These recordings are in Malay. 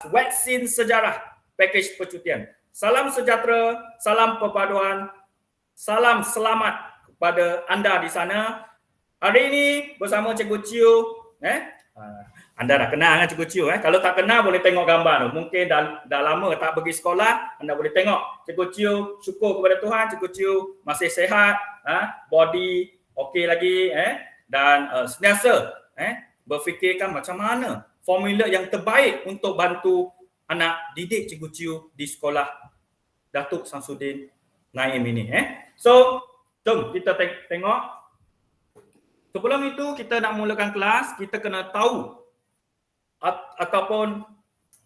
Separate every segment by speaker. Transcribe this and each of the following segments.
Speaker 1: Vaksin Sejarah Pakej Percutian. Salam sejahtera, salam perpaduan, salam selamat kepada anda di sana. Hari ini bersama Cikgu Chiu, anda dah kenal dengan Cikgu Chiu. Kalau tak kenal boleh tengok gambar tu. Mungkin dah lama tak pergi sekolah, anda boleh tengok. Cikgu Chiu syukur kepada Tuhan, Cikgu Chiu masih sihat, body okey lagi, dan sentiasa berfikirkan macam mana formula yang terbaik untuk bantu anak didik Cikgu Chiu di sekolah Datuk Samsudin Naim ini. So, jom kita tengok. Sebelum itu kita nak mulakan kelas, kita kena tahu ataupun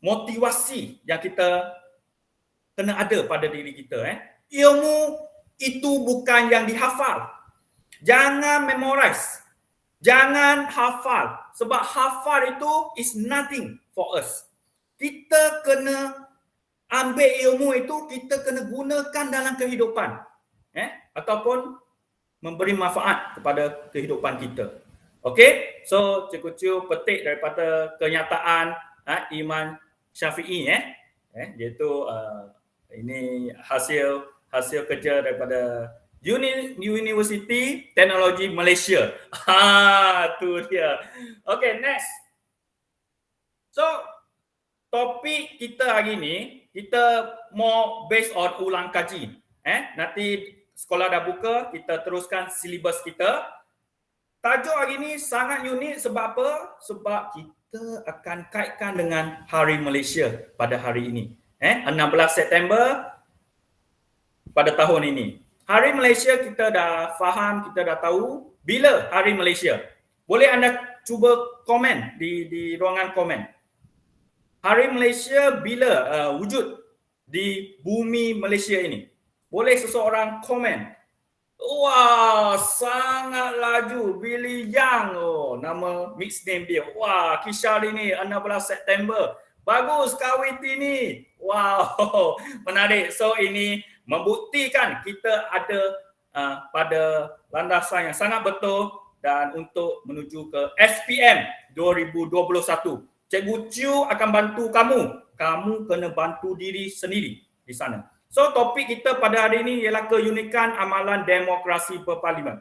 Speaker 1: motivasi yang kita kena ada pada diri kita. Ilmu itu bukan yang dihafal. Jangan memorize. Jangan hafal. Sebab hafal itu is nothing for us. Kita kena ambil ilmu itu, kita kena gunakan dalam kehidupan. Ataupun memberi manfaat kepada kehidupan kita. Okey? So, Cikgu Chiu petik daripada kenyataan Iman Syafi'i. Iaitu ini hasil kerja daripada University Teknologi Malaysia. Tu dia. Okay, next. So, topik kita hari ni, kita more based on ulang kaji. Nanti sekolah dah buka, kita teruskan silibus kita. Tajuk hari ni sangat unik sebab apa? Sebab kita akan kaitkan dengan Hari Malaysia pada hari ini. 16 September pada tahun ini. Hari Malaysia kita dah faham, kita dah tahu bila Hari Malaysia. Boleh anda cuba komen di ruangan komen. Hari Malaysia bila wujud di bumi Malaysia ini? Boleh seseorang komen. Wah, sangat laju. Billy Yang, nama mix name dia. Wah, Kishari ni 16 September. Bagus Kawiti ni. Wow, menarik. So ini membuktikan kita ada pada landasan yang sangat betul dan untuk menuju ke SPM 2021. Cikgu Chiu akan bantu kamu. Kamu kena bantu diri sendiri di sana. So topik kita pada hari ini ialah keunikan amalan demokrasi berparlimen.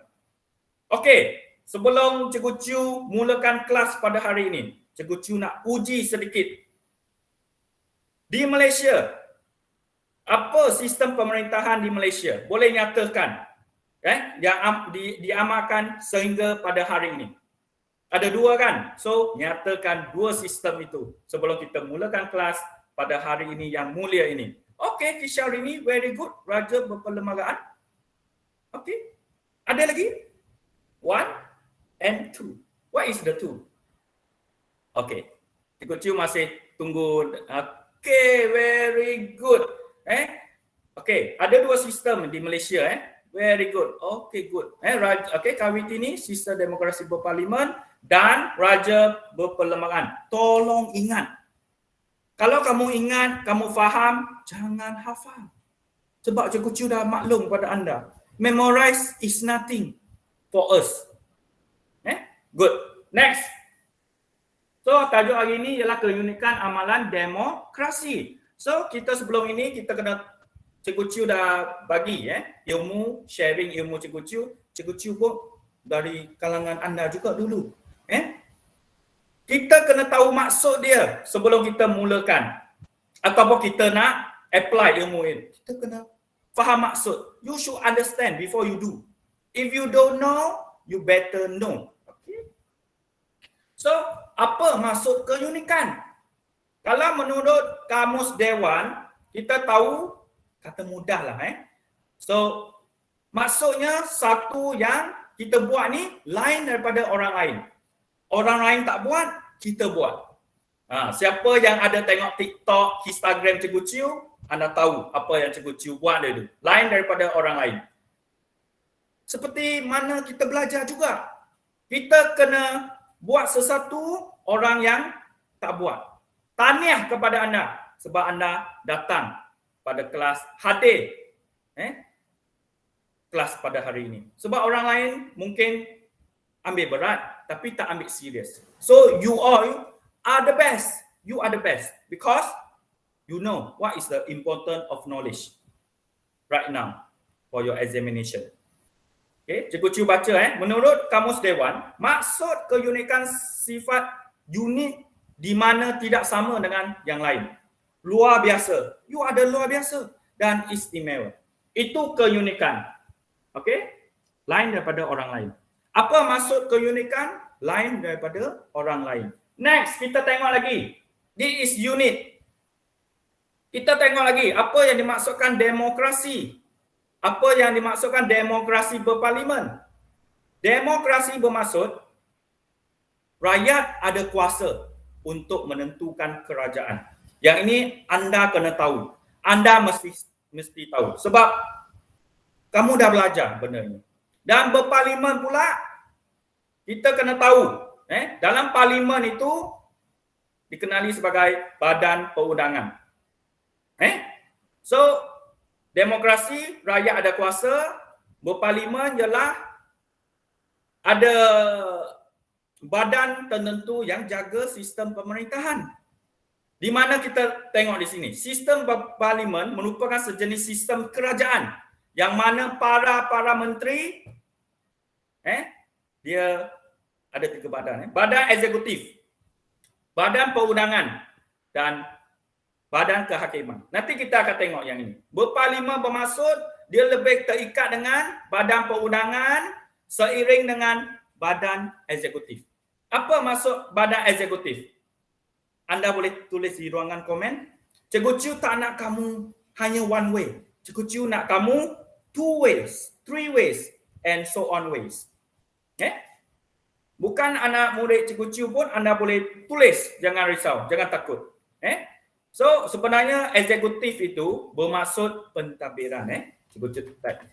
Speaker 1: Okey, sebelum Cikgu Chiu mulakan kelas pada hari ini, Cikgu Chiu nak uji sedikit. Di Malaysia, apa sistem pemerintahan di Malaysia? Boleh nyatakan yang diamalkan sehingga pada hari ini. Ada dua kan? So, nyatakan dua sistem itu sebelum kita mulakan kelas pada hari ini yang mulia ini. Okey, Kisharini, very good. Raja berperlembagaan. Okey. Ada lagi? 1 and 2. What is the 2? Okey. Cikgu Chiu masih tunggu. Okey, very good. Okey, ada dua sistem di Malaysia. Very good. Okey, good. Okey, Kawiti ni sistem demokrasi berparlimen dan raja berperlembagaan. Tolong ingat. Kalau kamu ingat, kamu faham, jangan hafal. Sebab Cikgu Chiu dah maklum pada anda. Memorize is nothing for us. Good. Next. So, tajuk hari ini ialah keunikan amalan demokrasi. So, kita sebelum ini, kita kena, Cikgu Chiu dah bagi ilmu, sharing ilmu Cikgu Chiu. Cikgu Chiu pun dari kalangan anda juga dulu. Kita kena tahu maksud dia sebelum kita mulakan. Ataupun kita nak apply ilmu ini. Kita kena faham maksud. You should understand before you do. If you don't know, you better know. Okay? So, apa maksud keunikan? Kalau menurut Kamus Dewan, kita tahu, kata mudah lah. So, maksudnya satu yang kita buat ni lain daripada orang lain. Orang lain tak buat, kita buat. Siapa yang ada tengok TikTok, Instagram Cikgu Chiu, anda tahu apa yang Cikgu Chiu buat dia tu. Lain daripada orang lain. Seperti mana kita belajar juga. Kita kena buat sesuatu orang yang tak buat. Tahniah kepada anda sebab anda datang pada kelas, hadir kelas pada hari ini. Sebab orang lain mungkin ambil berat tapi tak ambil serius. So you all are the best. you are the best because you know what is the importance of knowledge right now for your examination. Okay, Cikgu Chiu baca menurut Kamus Dewan, maksud keunikan sifat unik di mana tidak sama dengan yang lain. Luar biasa. You ada luar biasa dan istimewa. Itu keunikan. Okay? Lain daripada orang lain. Apa maksud keunikan? Lain daripada orang lain. Next, kita tengok lagi. This is unique. Kita tengok lagi apa yang dimaksudkan demokrasi. Apa yang dimaksudkan demokrasi berparlimen? Demokrasi bermaksud rakyat ada kuasa untuk menentukan kerajaan. Yang ini anda kena tahu. Anda mesti tahu. Sebab kamu dah belajar benda ini. Dan berparlimen pula, kita kena tahu. Dalam parlimen itu dikenali sebagai badan perundangan. So, demokrasi, rakyat ada kuasa, berparlimen ialah ada badan tertentu yang jaga sistem pemerintahan. Di mana kita tengok di sini, sistem parlimen merupakan sejenis sistem kerajaan yang mana para menteri dia ada 3 badan. Badan eksekutif, badan perundangan dan badan kehakiman. Nanti kita akan tengok yang ini. Berparlimen bermaksud dia lebih terikat dengan badan perundangan seiring dengan badan eksekutif. Apa maksud badan eksekutif? Anda boleh tulis di ruangan komen. Cikgu Chiu tak nak kamu hanya one way. Cikgu Chiu nak kamu 2 ways, 3 ways and so on ways. Bukan anak murid Cikgu Chiu pun anda boleh tulis. Jangan risau, jangan takut. So sebenarnya eksekutif itu bermaksud pentadbiran. Cikgu Chiu type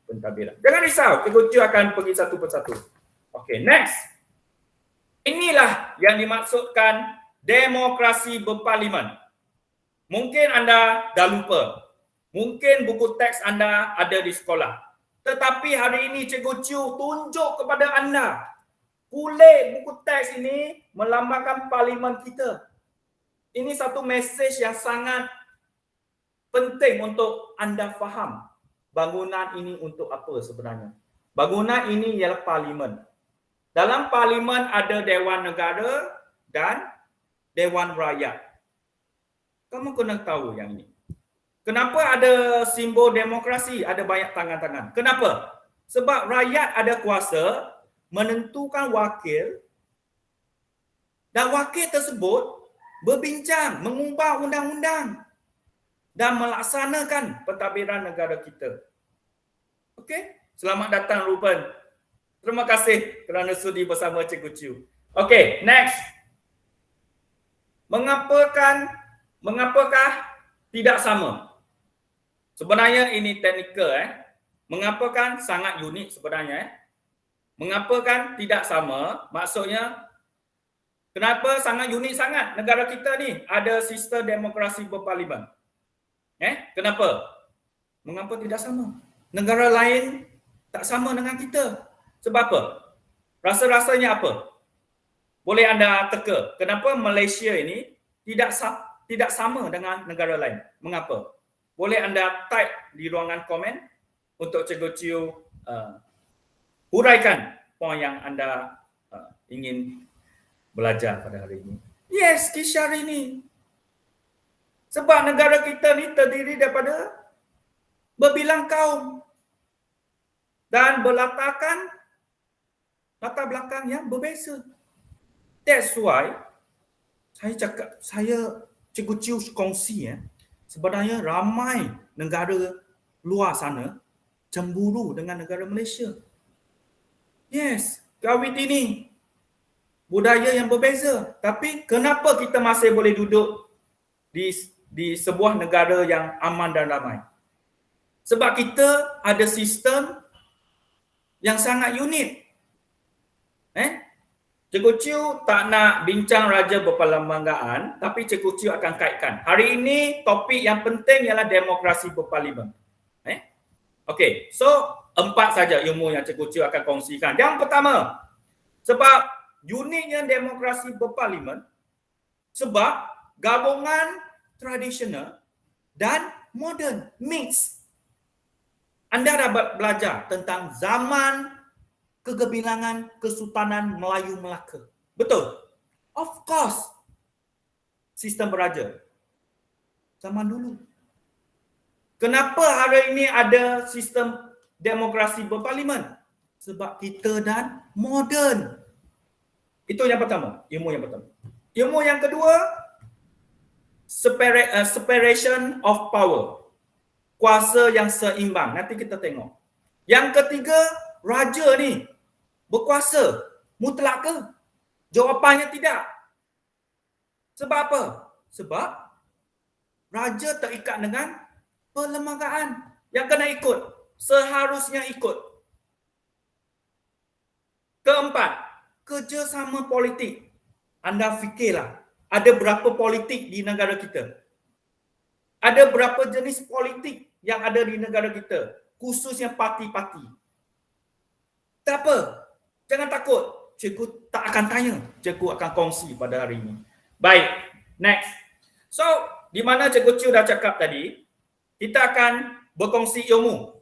Speaker 1: pentadbiran. Jangan risau, Cikgu Chiu akan pergi satu persatu. Okay, next. Inilah yang dimaksudkan demokrasi berparlimen. Mungkin anda dah lupa. Mungkin buku teks anda ada di sekolah. Tetapi hari ini Cikgu Chiu tunjuk kepada anda. Kulit buku teks ini melambangkan parlimen kita. Ini satu mesej yang sangat penting untuk anda faham. Bangunan ini untuk apa sebenarnya? Bangunan ini ialah parlimen. Dalam parlimen ada Dewan Negara dan Dewan Rakyat. Kamu kena tahu yang ini. Kenapa ada simbol demokrasi? Ada banyak tangan-tangan. Kenapa? Sebab rakyat ada kuasa menentukan wakil dan wakil tersebut berbincang, mengubah undang-undang dan melaksanakan pentadbiran negara kita. Okey? Selamat datang Ruben. Terima kasih kerana sudi bersama Cikgu Chiu. Okey, next. Mengapakah tidak sama? Sebenarnya ini teknikal. Mengapakah sangat unik sebenarnya. Mengapakah tidak sama? Maksudnya kenapa sangat unik sangat negara kita ni ada sistem demokrasi berparlimen? Kenapa? Mengapa tidak sama? Negara lain tak sama dengan kita. Sebab apa? Rasa-rasanya apa? Boleh anda teka. Kenapa Malaysia ini tidak sama dengan negara lain? Mengapa? Boleh anda type di ruangan komen untuk Cikgu Chiu huraikan poin yang anda ingin belajar pada hari ini. Yes, kisah hari ini. Sebab negara kita ni terdiri daripada berbilang kaum dan berlatarkan latar belakang yang berbeza. That's why saya Cikgu Chiu kongsi sebenarnya ramai negara luar sana cemburu dengan negara Malaysia. Yes, kahwin ini budaya yang berbeza. Tapi kenapa kita masih boleh duduk di sebuah negara yang aman dan damai? Sebab kita ada sistem yang sangat unik. Cikgu Chiu tak nak bincang raja berperlembagaan, tapi Cikgu Chiu akan kaitkan. Hari ini topik yang penting ialah demokrasi berparlimen. Okey, so 4 saja ilmu yang Cikgu Chiu akan kongsikan. Yang pertama, sebab uniknya demokrasi berparlimen, Sebab gabungan tradisional dan modern mix. Anda dapat belajar tentang zaman kegemilangan Kesultanan Melayu Melaka. Betul? Of course. Sistem beraja. Zaman dulu. Kenapa hari ini ada sistem demokrasi berparlimen? Sebab kita dan moden. Itu yang pertama, ilmu yang pertama. Ilmu yang kedua, separation of power. Kuasa yang seimbang. Nanti kita tengok. Yang ketiga, raja ni berkuasa mutlak ke? Jawapannya tidak. Sebab apa? Sebab raja terikat dengan perlembagaan yang kena ikut. Seharusnya ikut. Keempat, kerjasama politik. Anda fikirlah, ada berapa politik di negara kita? Ada berapa jenis politik yang ada di negara kita? Khususnya parti-parti. Tak apa, jangan takut. Cikgu tak akan tanya. Cikgu akan kongsi pada hari ini. Baik, next. So, di mana Cikgu Chiu dah cakap tadi, kita akan berkongsi ilmu.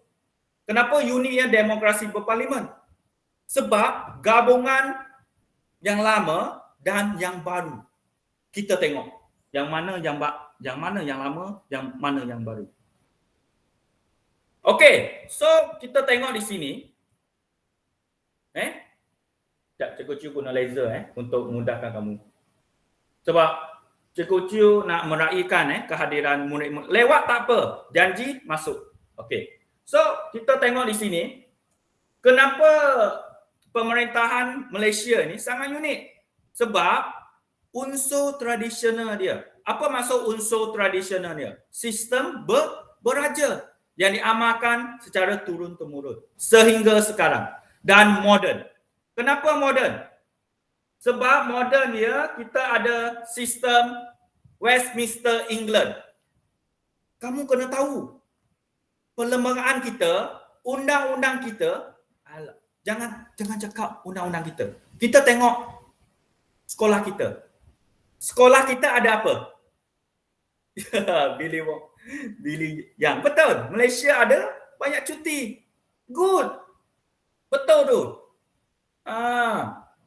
Speaker 1: Kenapa Union Demokrasi Berparlimen? Sebab gabungan yang lama dan yang baru. Kita tengok yang mana yang lama, yang mana yang baru. Okey, so kita tengok di sini. Sekejap, Cikgu Chiu guna laser untuk memudahkan kamu. Sebab Cikgu Chiu nak meraihkan kehadiran murid-murid. Lewat tak apa, janji masuk. Okey. So, kita tengok di sini kenapa pemerintahan Malaysia ni sangat unik. Sebab unsur tradisional dia. Apa maksud unsur tradisional dia? Sistem beraja yang diamalkan secara turun-temurun sehingga sekarang. Dan moden. Kenapa moden? Sebab moden dia, kita ada sistem Westminster England. Kamu kena tahu, perlembagaan kita, undang-undang kita, jangan cakap undang-undang kita. Kita tengok sekolah kita. Sekolah kita ada apa? Billy Yang. Betul, Malaysia ada banyak cuti. Good. Betul tu.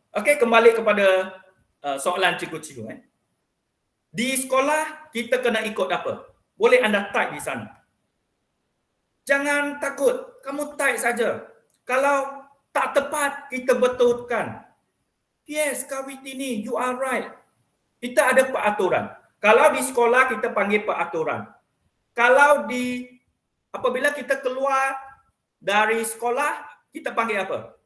Speaker 1: Okey, kembali kepada soalan Cikgu Chiu. Di sekolah kita kena ikut apa? Boleh anda type di sana. Jangan takut, kamu type saja. Kalau tak tepat, kita betulkan. Yes, Kawitini, you are right. Kita ada peraturan. Kalau di sekolah kita panggil peraturan. Kalau apabila kita keluar dari sekolah, kita panggil apa?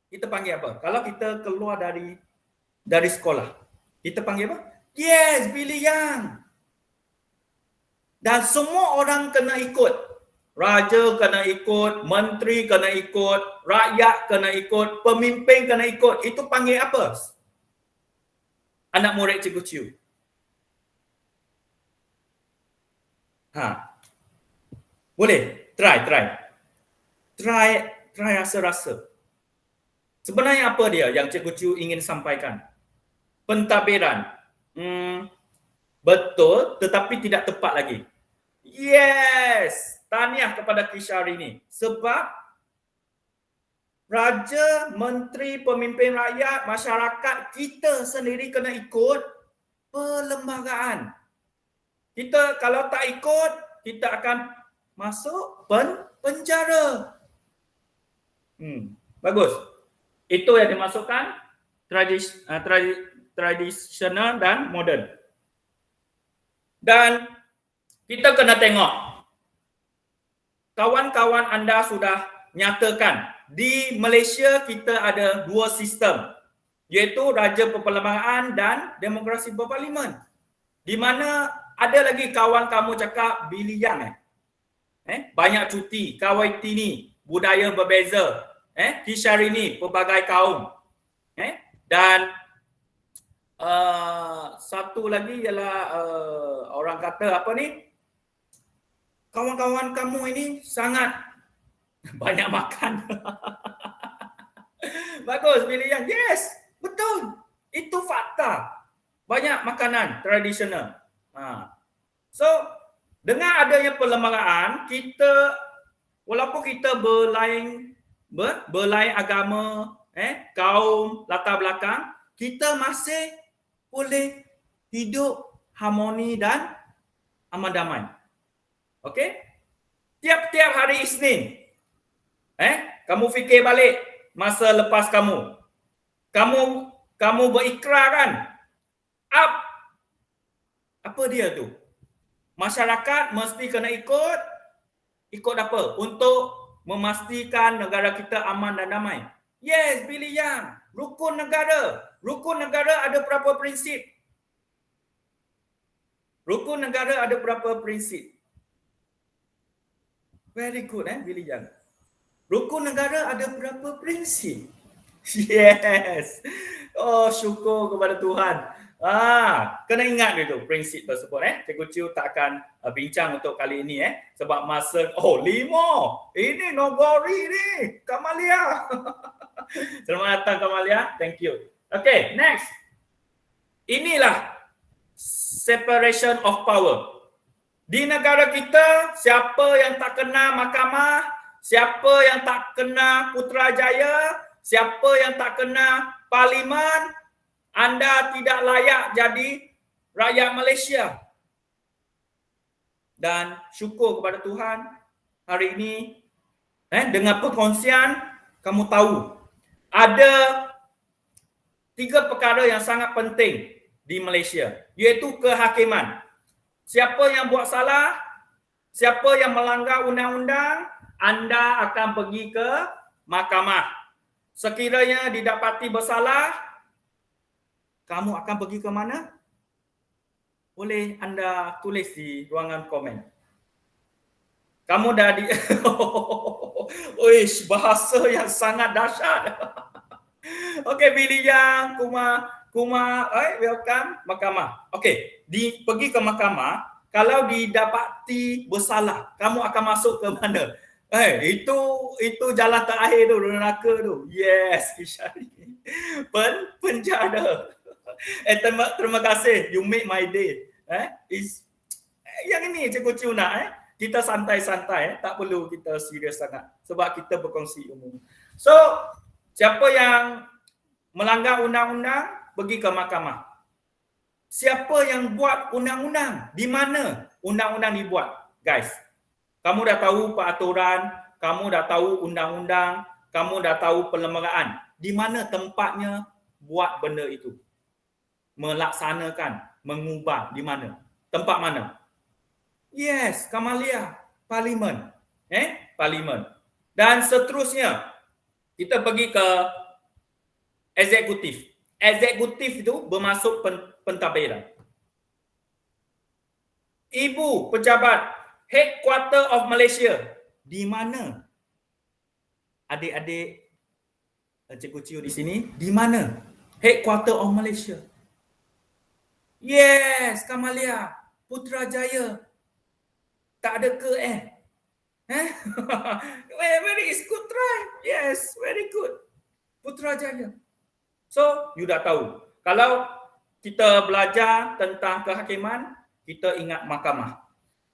Speaker 1: Kita panggil apa? Kalau kita keluar dari sekolah, kita panggil apa? Yes, Billy Yang. Dan semua orang kena ikut. Raja kena ikut, menteri kena ikut, rakyat kena ikut, pemimpin kena ikut. Itu panggil apa? Anak murid Cikgu Chiu. Boleh? Try rasa-rasa. Sebenarnya apa dia yang Cikgu Chiu ingin sampaikan? Pentadbiran. Betul, tetapi tidak tepat lagi. Yes! Tahniah kepada Kishari ini. Sebab raja, menteri, pemimpin rakyat, masyarakat, kita sendiri kena ikut perlembagaan. Kita kalau tak ikut, kita akan masuk penjara. Bagus. Itu yang dimasukkan tradisional dan moden. Dan kita kena tengok. Kawan-kawan anda sudah nyatakan di Malaysia kita ada dua sistem, iaitu raja perlembagaan dan demokrasi berparlimen. Di mana ada lagi kawan kamu cakap Billy Yang banyak cuti, Kawaitini, budaya berbeza, Kisharini, pelbagai kaum, dan satu lagi ialah orang kata apa ni, kawan-kawan kamu ini sangat banyak makan. Bagus, Billy Yang. Yes, betul. Itu fakta. banyak makanan tradisional. So dengan adanya perlembagaan, kita walaupun kita berlain agama, kaum, latar belakang, kita masih boleh hidup harmoni dan aman damai. Okey? Tiap-tiap hari Isnin, kamu fikir balik masa lepas kamu. Kamu berikrar kan? Apa dia tu? Masyarakat mesti kena ikut apa? Untuk memastikan negara kita aman dan damai. Yes, Billy Yang. Rukun negara. Rukun negara ada berapa prinsip? Rukun negara ada berapa prinsip? Very good, Billy Yang. Rukun negara ada berapa prinsip? Yes. Oh, syukur kepada Tuhan. Kena ingat itu prinsip tersebut. Cikgu Chiu tak akan bincang untuk kali ini sebab masa 5. Ini Nogori ni, Kamalia. Selamat datang Kamalia. Thank you. Okay, next. Inilah separation of power. Di negara kita, siapa yang tak kena mahkamah, siapa yang tak kena Putrajaya, siapa yang tak kena parlimen, anda tidak layak jadi rakyat Malaysia. Dan syukur kepada Tuhan, hari ini dengan perkongsian, kamu tahu ada 3 perkara yang sangat penting di Malaysia, iaitu kehakiman. Siapa yang buat salah, siapa yang melanggar undang-undang, anda akan pergi ke mahkamah. Sekiranya didapati bersalah, kamu akan pergi ke mana? Boleh anda tulis di ruangan komen. Kamu dah di... Oish, bahasa yang sangat dahsyat. Okey, Billy Yang, Kuma, welcome mahkamah. Okey, pergi ke mahkamah, kalau didapati bersalah, kamu akan masuk ke mana? Itu jalan terakhir tu, neraka tu. Yes, Isyari. Penjara. Terima kasih, you make my day. Yang ini Cikgu Chiu nak, kita santai-santai, tak perlu kita serius sangat sebab kita berkongsi umum. So, siapa yang melanggar undang-undang, pergi ke mahkamah. Siapa yang buat undang-undang? Di mana undang-undang dibuat? Guys, kamu dah tahu peraturan, kamu dah tahu undang-undang, kamu dah tahu perlembagaan. Di mana tempatnya buat benda itu? Melaksanakan, mengubah, di mana? Tempat mana? Yes, Kamalia, parlimen. Parlimen. Dan seterusnya, kita pergi ke eksekutif. Eksekutif itu bermaksud pentadbiran. Ibu pejabat Headquarter of Malaysia di mana? Adik-adik Cikgu Chiu di sini, di mana? Headquarter of Malaysia. Yes, Kamalia, Putrajaya. Tak ada ke Very good try. Yes, very good. Putrajaya. So, you dah tahu. Kalau kita belajar tentang kehakiman, kita ingat mahkamah.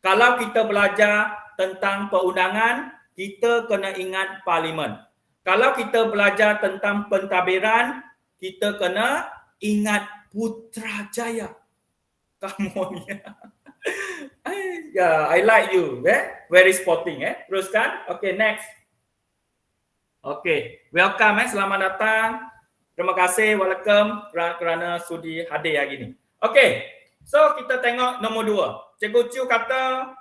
Speaker 1: Kalau kita belajar tentang perundangan, kita kena ingat parlimen. Kalau kita belajar tentang pentadbiran, kita kena ingat Putrajaya. Come on, I like you. Very sporting. Teruskan. Okay, next. Okay, welcome. Selamat datang. Terima kasih, welcome kerana sudi hadir hari ini. Okay, so kita tengok nombor 2. Cikgu Chiu kata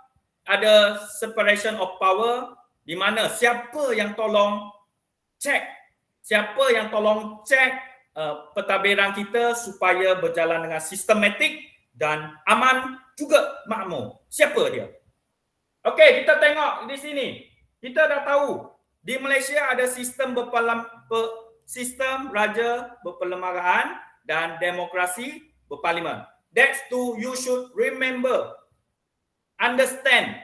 Speaker 1: ada separation of power di mana siapa yang tolong cek pentadbiran kita supaya berjalan dengan sistematik dan aman juga makmur. Siapa dia? Okey, kita tengok di sini. Kita dah tahu di Malaysia ada sistem sistem raja berperlembagaan dan demokrasi berparlimen. That's two you should remember. Understand.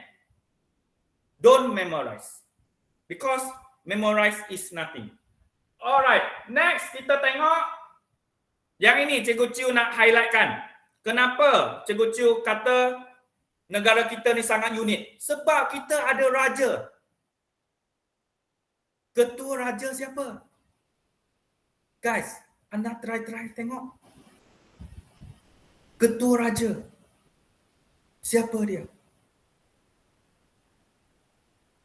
Speaker 1: Don't memorize. Because memorize is nothing. Alright, next kita tengok Yang ini Cikgu Chiu nak highlightkan. Kenapa Cikgu Chiu kata negara kita ni sangat unik? Sebab kita ada raja. Ketua raja siapa? Guys, anda try tengok. Ketua raja. Siapa dia?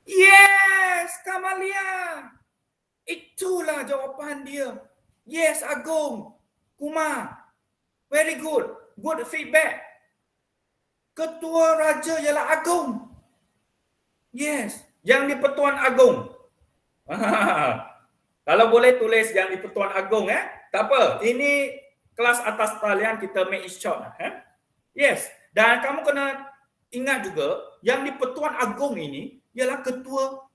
Speaker 1: Yes, Kamalia. Itulah jawapan dia. Yes, Agong. Kumar. Very good. Good feedback. Ketua raja ialah Agong. Yes, yang di Pertuan Agong. Kalau boleh tulis yang di Pertuan Agong tak apa. Ini kelas atas talian, kita make it short Yes, dan kamu kena ingat juga yang di Pertuan Agong ini ialah ketua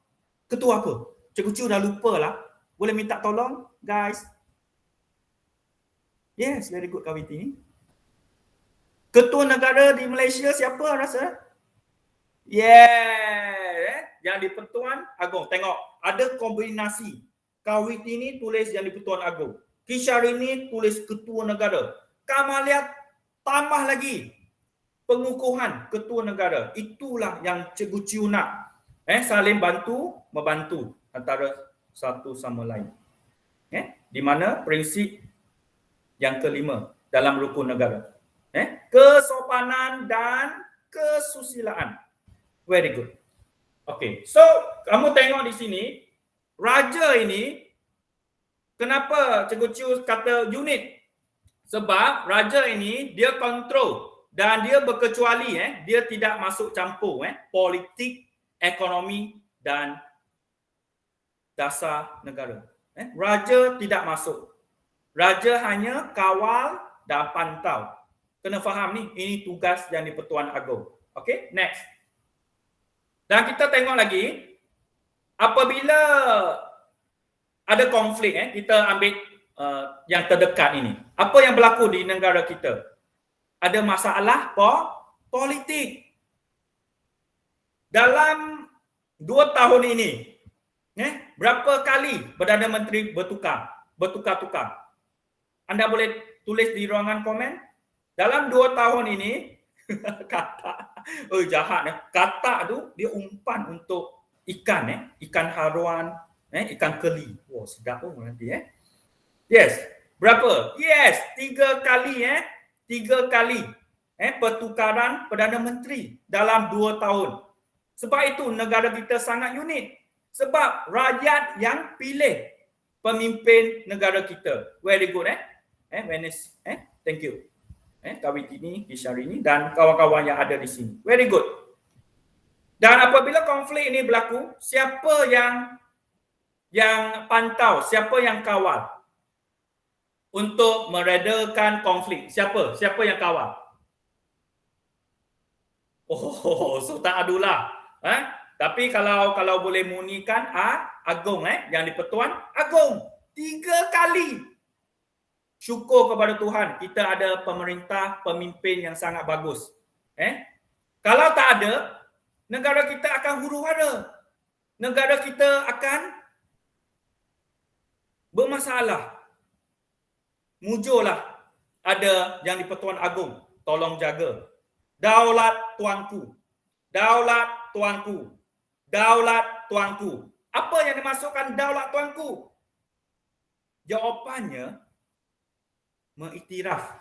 Speaker 1: apa? Cikgu Chiu dah lupa lah. Boleh minta tolong guys? Yes, very good Kawiti. Ketua negara di Malaysia siapa rasa? Yeah, yang di Pertuan Agong. Tengok, ada kombinasi. Kawiti ni tulis yang di Pertuan Agong. Kisharini tulis ketua negara. Kamalia tambah lagi pengukuhan ketua negara. Itulah yang Cikgu Chiu nak. Saling membantu antara satu sama lain. Di mana prinsip yang kelima dalam rukun negara. Kesopanan dan kesusilaan. Very good. Okay, so kamu tengok di sini, raja ini, kenapa Cikgu Chiu kata unik? Sebab raja ini dia kontrol dan dia berkecuali, dia tidak masuk campur politik, ekonomi dan dasar negara. Raja tidak masuk. Raja hanya kawal dan pantau. Kena faham ni, ini tugas yang di Pertuan Agong. Okay, next. Dan kita tengok lagi, apabila ada konflik, kita ambil yang terdekat ini. Apa yang berlaku di negara kita? Ada masalah politik. Dalam 2 tahun ini, berapa kali Perdana Menteri bertukar-tukar? Anda boleh tulis di ruangan komen. Dalam 2 tahun ini, katak, jahat. Katak tu dia umpan untuk ikan, ikan haruan, ikan keli. Wah, sedap pun nanti. Yes, berapa? Yes, 3 kali. 3 kali pertukaran Perdana Menteri dalam 2 tahun. Sebab itu negara kita sangat unik. Sebab rakyat yang pilih pemimpin negara kita. Very good. Thank you. Kawitini, Kisharini dan kawan-kawan yang ada di sini. Very good. Dan apabila konflik ini berlaku, siapa yang pantau, siapa yang kawal untuk meredakan konflik? Siapa yang kawal? Oh, Sultan Abdullah. Tapi kalau boleh munikan Agong, yang di Pertuan Agong 3 kali. Syukur kepada Tuhan, kita ada pemerintah, pemimpin yang sangat bagus. Kalau tak ada, negara kita akan huru-hara. Negara kita akan bermasalah. Mujurlah ada yang di Pertuan Agong, tolong jaga. Daulat tuanku. Daulat tuanku. Daulat tuanku. Apa yang dimasukkan daulat tuanku? Jawapannya, mengiktiraf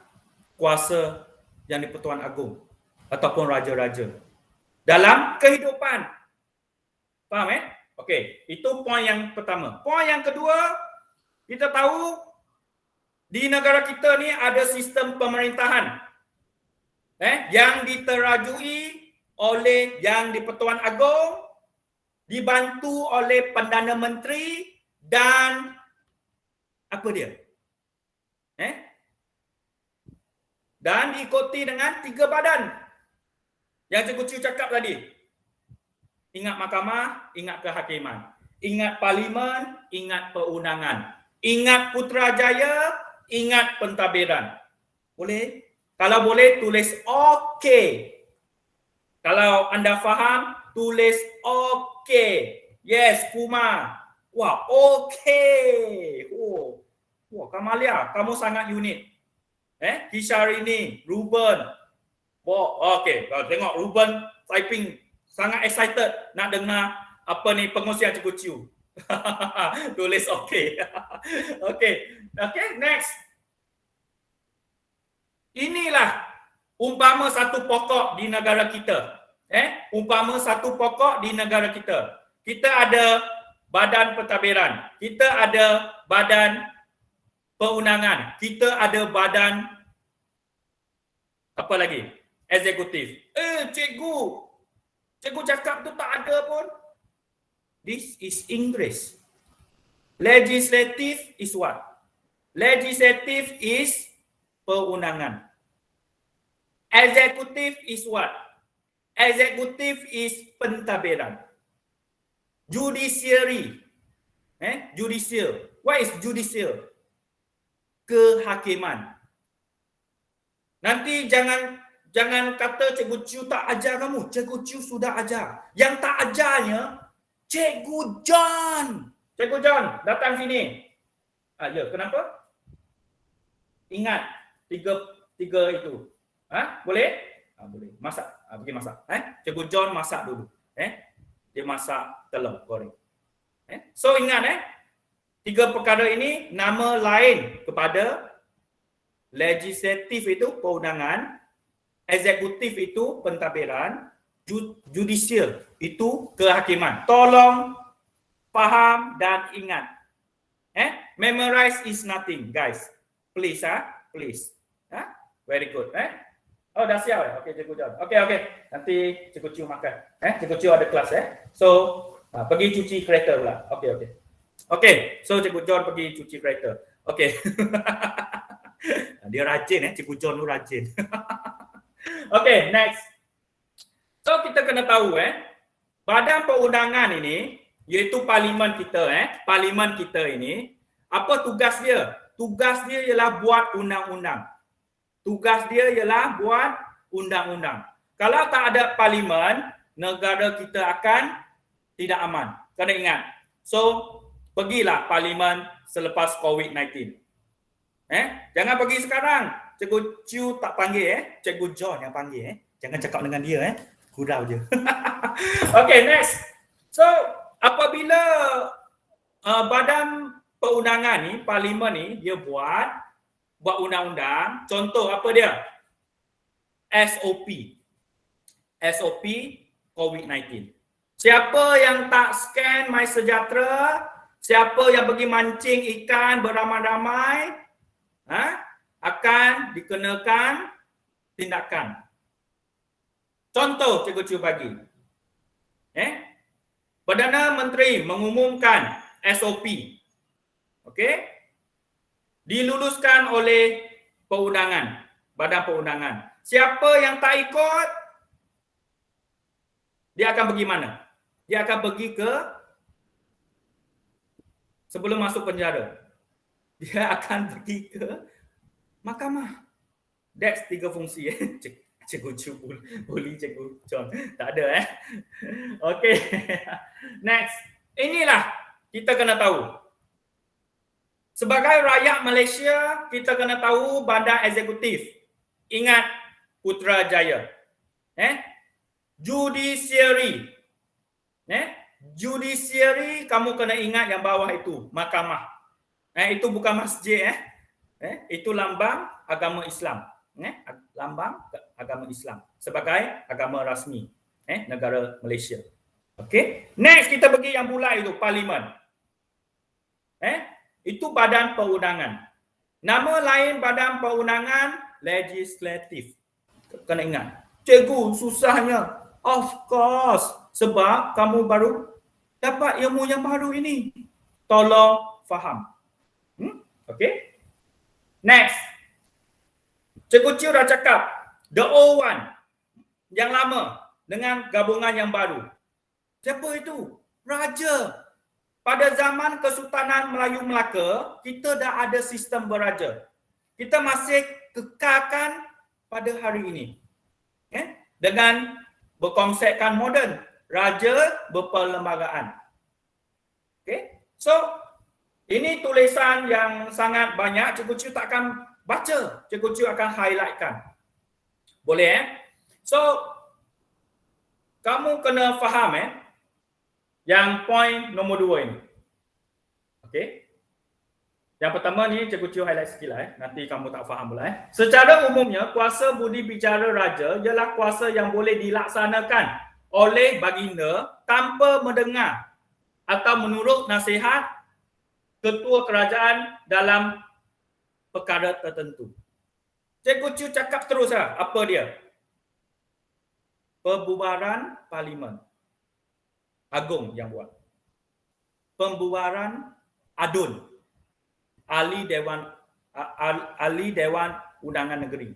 Speaker 1: kuasa yang di Pertuan Agong ataupun raja-raja dalam kehidupan. Faham Okey, itu poin yang pertama. Poin yang kedua, kita tahu di negara kita ni ada sistem pemerintahan yang diterajui oleh yang di Pertuan Agong, dibantu oleh Perdana Menteri dan apa dia? Dan diikuti dengan 3 badan yang Cikgu Chiu cakap tadi. Ingat mahkamah, ingat kehakiman. Ingat parlimen, ingat perundangan. Ingat Putrajaya, ingat pentadbiran. Boleh? Kalau boleh, tulis okey. Kalau anda faham, tulis okey. Yes, Kumar. Wah, okey. Wah, Kamalia, kamu sangat unik. Kisharini, Ruben. Okey, tengok Ruben typing sangat excited nak dengar apa ni pengosian Cikgu Chiu. Tulis okey. Okey, next. Inilah umpama satu pokok di negara kita. Umpama satu pokok di negara kita. Kita ada badan pentadbiran, kita ada badan perundangan, kita ada badan apa lagi? Eksekutif. Cikgu cakap tu tak ada pun. This is English. Legislative is what? Legislative is perundangan. Eksekutif is what? Eksekutif is pentadbiran. Judiciary. Judicial. What is judicial? Kehakiman. Nanti jangan kata Cikgu Chiu tak ajar kamu. Cikgu Chiu sudah ajar. Yang tak ajarnya Cikgu John. Cikgu John, datang sini. Ya, kenapa? Ingat tiga itu. Boleh? Boleh. Masak. Pergi masak. Cikgu John masak dulu. Dia masak telur goreng. So ingat tiga perkara ini nama lain kepada legislatif itu perundangan, eksekutif itu pentadbiran, judicial itu kehakiman. Tolong faham dan ingat. Memorize is nothing, guys. Please, please. Very good. Oh, dah siap. Okey, Cikgu John. Okey. Nanti Cikgu Chiu makan. Cikgu Chiu ada kelas. So, pergi cuci kereta pula. Okey. So, Cikgu John pergi cuci kereta. Okey. Dia rajin, Cikgu John tu rajin. Okey, next. So, kita kena tahu, badan perundangan ini, iaitu parlimen kita, parlimen kita ini, apa tugas dia? Tugas dia ialah buat undang-undang. Tugas dia ialah buat undang-undang. Kalau tak ada parlimen, negara kita akan tidak aman. Kena ingat. So, pergilah parlimen selepas COVID-19. Jangan pergi sekarang. Cikgu Chiu tak panggil, Cikgu John yang panggil. Jangan cakap dengan dia, gurau je. Okey, next. So, apabila badan perundangan ni, parlimen ni, dia buat undang-undang, contoh apa dia? SOP COVID-19. Siapa yang tak scan MySejahtera, siapa yang pergi mancing ikan beramai-ramai, akan dikenakan tindakan. Contoh Cikgu Chiu bagi. Perdana Menteri mengumumkan SOP. Okey? Diluluskan oleh perundangan, badan perundangan. Siapa yang tak ikut, dia akan pergi mana? Dia akan pergi ke sebelum masuk penjara. Dia akan pergi ke mahkamah. That's 3 fungsi. Cikgu Chiu bully Cikgu John. Tak ada Okey. Next. Inilah kita kena tahu. Sebagai rakyat Malaysia, kita kena tahu badan eksekutif. Ingat Putrajaya. Judiciary. Judiciary, kamu kena ingat yang bawah itu, mahkamah. Itu bukan masjid. Itu lambang agama Islam. Lambang agama Islam sebagai agama rasmi negara Malaysia. Okey. Next kita pergi yang bulat itu, parlimen. Itu badan perundangan. Nama lain badan perundangan legislatif. Kena ingat. Cikgu, susahnya. Of course. Sebab kamu baru dapat ilmu yang baru ini. Tolong faham. Okey. Next. Cikgu Chiu dah cakap. The old one. Yang lama. Dengan gabungan yang baru. Siapa itu? Raja. Pada zaman Kesultanan Melayu Melaka, kita dah ada sistem beraja. Kita masih kekalkan pada hari ini. Dengan berkonsepkan moden. Raja berperlembagaan. Okay? So, ini tulisan yang sangat banyak. Cikgu Chiu takkan baca. Cikgu Chu akan highlightkan. Boleh So, kamu kena faham yang poin nombor 2 ini. Okey. Yang pertama ni Cikgu Chu highlight sikit lah nanti kamu tak faham pula Secara umumnya, kuasa budi bicara raja ialah kuasa yang boleh dilaksanakan oleh baginda tanpa mendengar atau menurut nasihat ketua kerajaan dalam perkara tertentu. Cikgu Chu cakap terus apa dia? Pembubaran parlimen. Agung yang buat. Pembubaran ADUN. Ahli Dewan Undangan Negeri.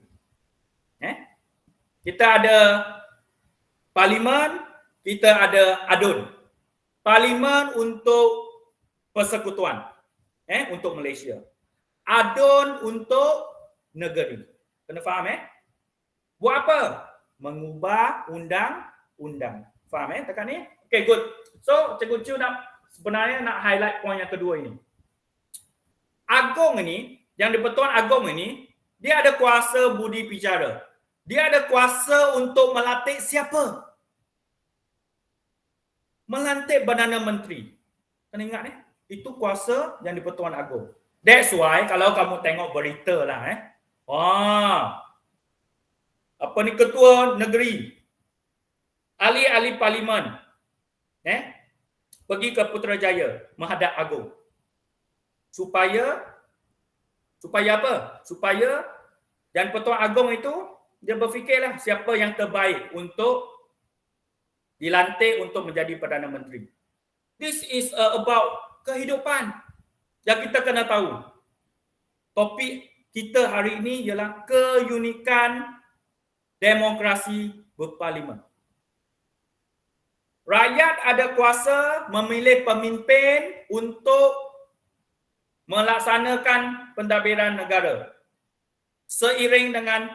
Speaker 1: Kita ada parlimen, kita ada ADUN. Parlimen untuk persekutuan. Untuk Malaysia. ADUN untuk negeri. Kena faham Buat apa? Mengubah undang-undang. Faham tekan ni? Okay, good. So, Cikgu Chu sebenarnya nak highlight poin yang kedua ini. Agong ini, yang di-Pertuan Agong ini, dia ada kuasa budi bicara. Dia ada kuasa untuk melantik siapa? Melantik Perdana Menteri. Kena ingat itu kuasa yang di-Pertuan Agong. That's why kalau kamu tengok berita lah apa ni ketua negeri, ahli-ahli parlimen pergi ke Putrajaya menghadap Agong. Supaya apa? Supaya dan Pertuan Agong itu dia berfikirlah siapa yang terbaik untuk dilantik untuk menjadi Perdana Menteri. This is about kehidupan yang kita kena tahu. Topik kita hari ini ialah keunikan demokrasi berparlimen. Rakyat ada kuasa memilih pemimpin untuk melaksanakan pentadbiran negara seiring dengan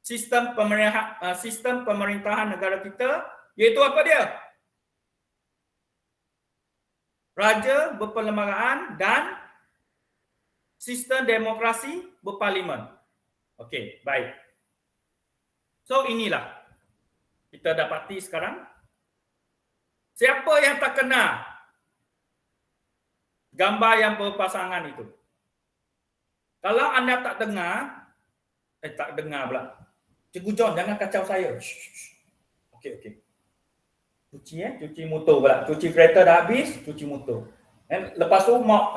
Speaker 1: sistem pemerintahan negara kita, iaitu apa dia? Raja berperlembagaan dan sistem demokrasi berparlimen. Okey, baik. So inilah kita dapati sekarang. Siapa yang tak kena gambar yang berpasangan itu? Kalau anda tak dengar, tak dengar pula. Cikgu John, jangan kacau saya. Okey. Cuci motor pula. Cuci kereta dah habis, cuci motor. Lepas tu mop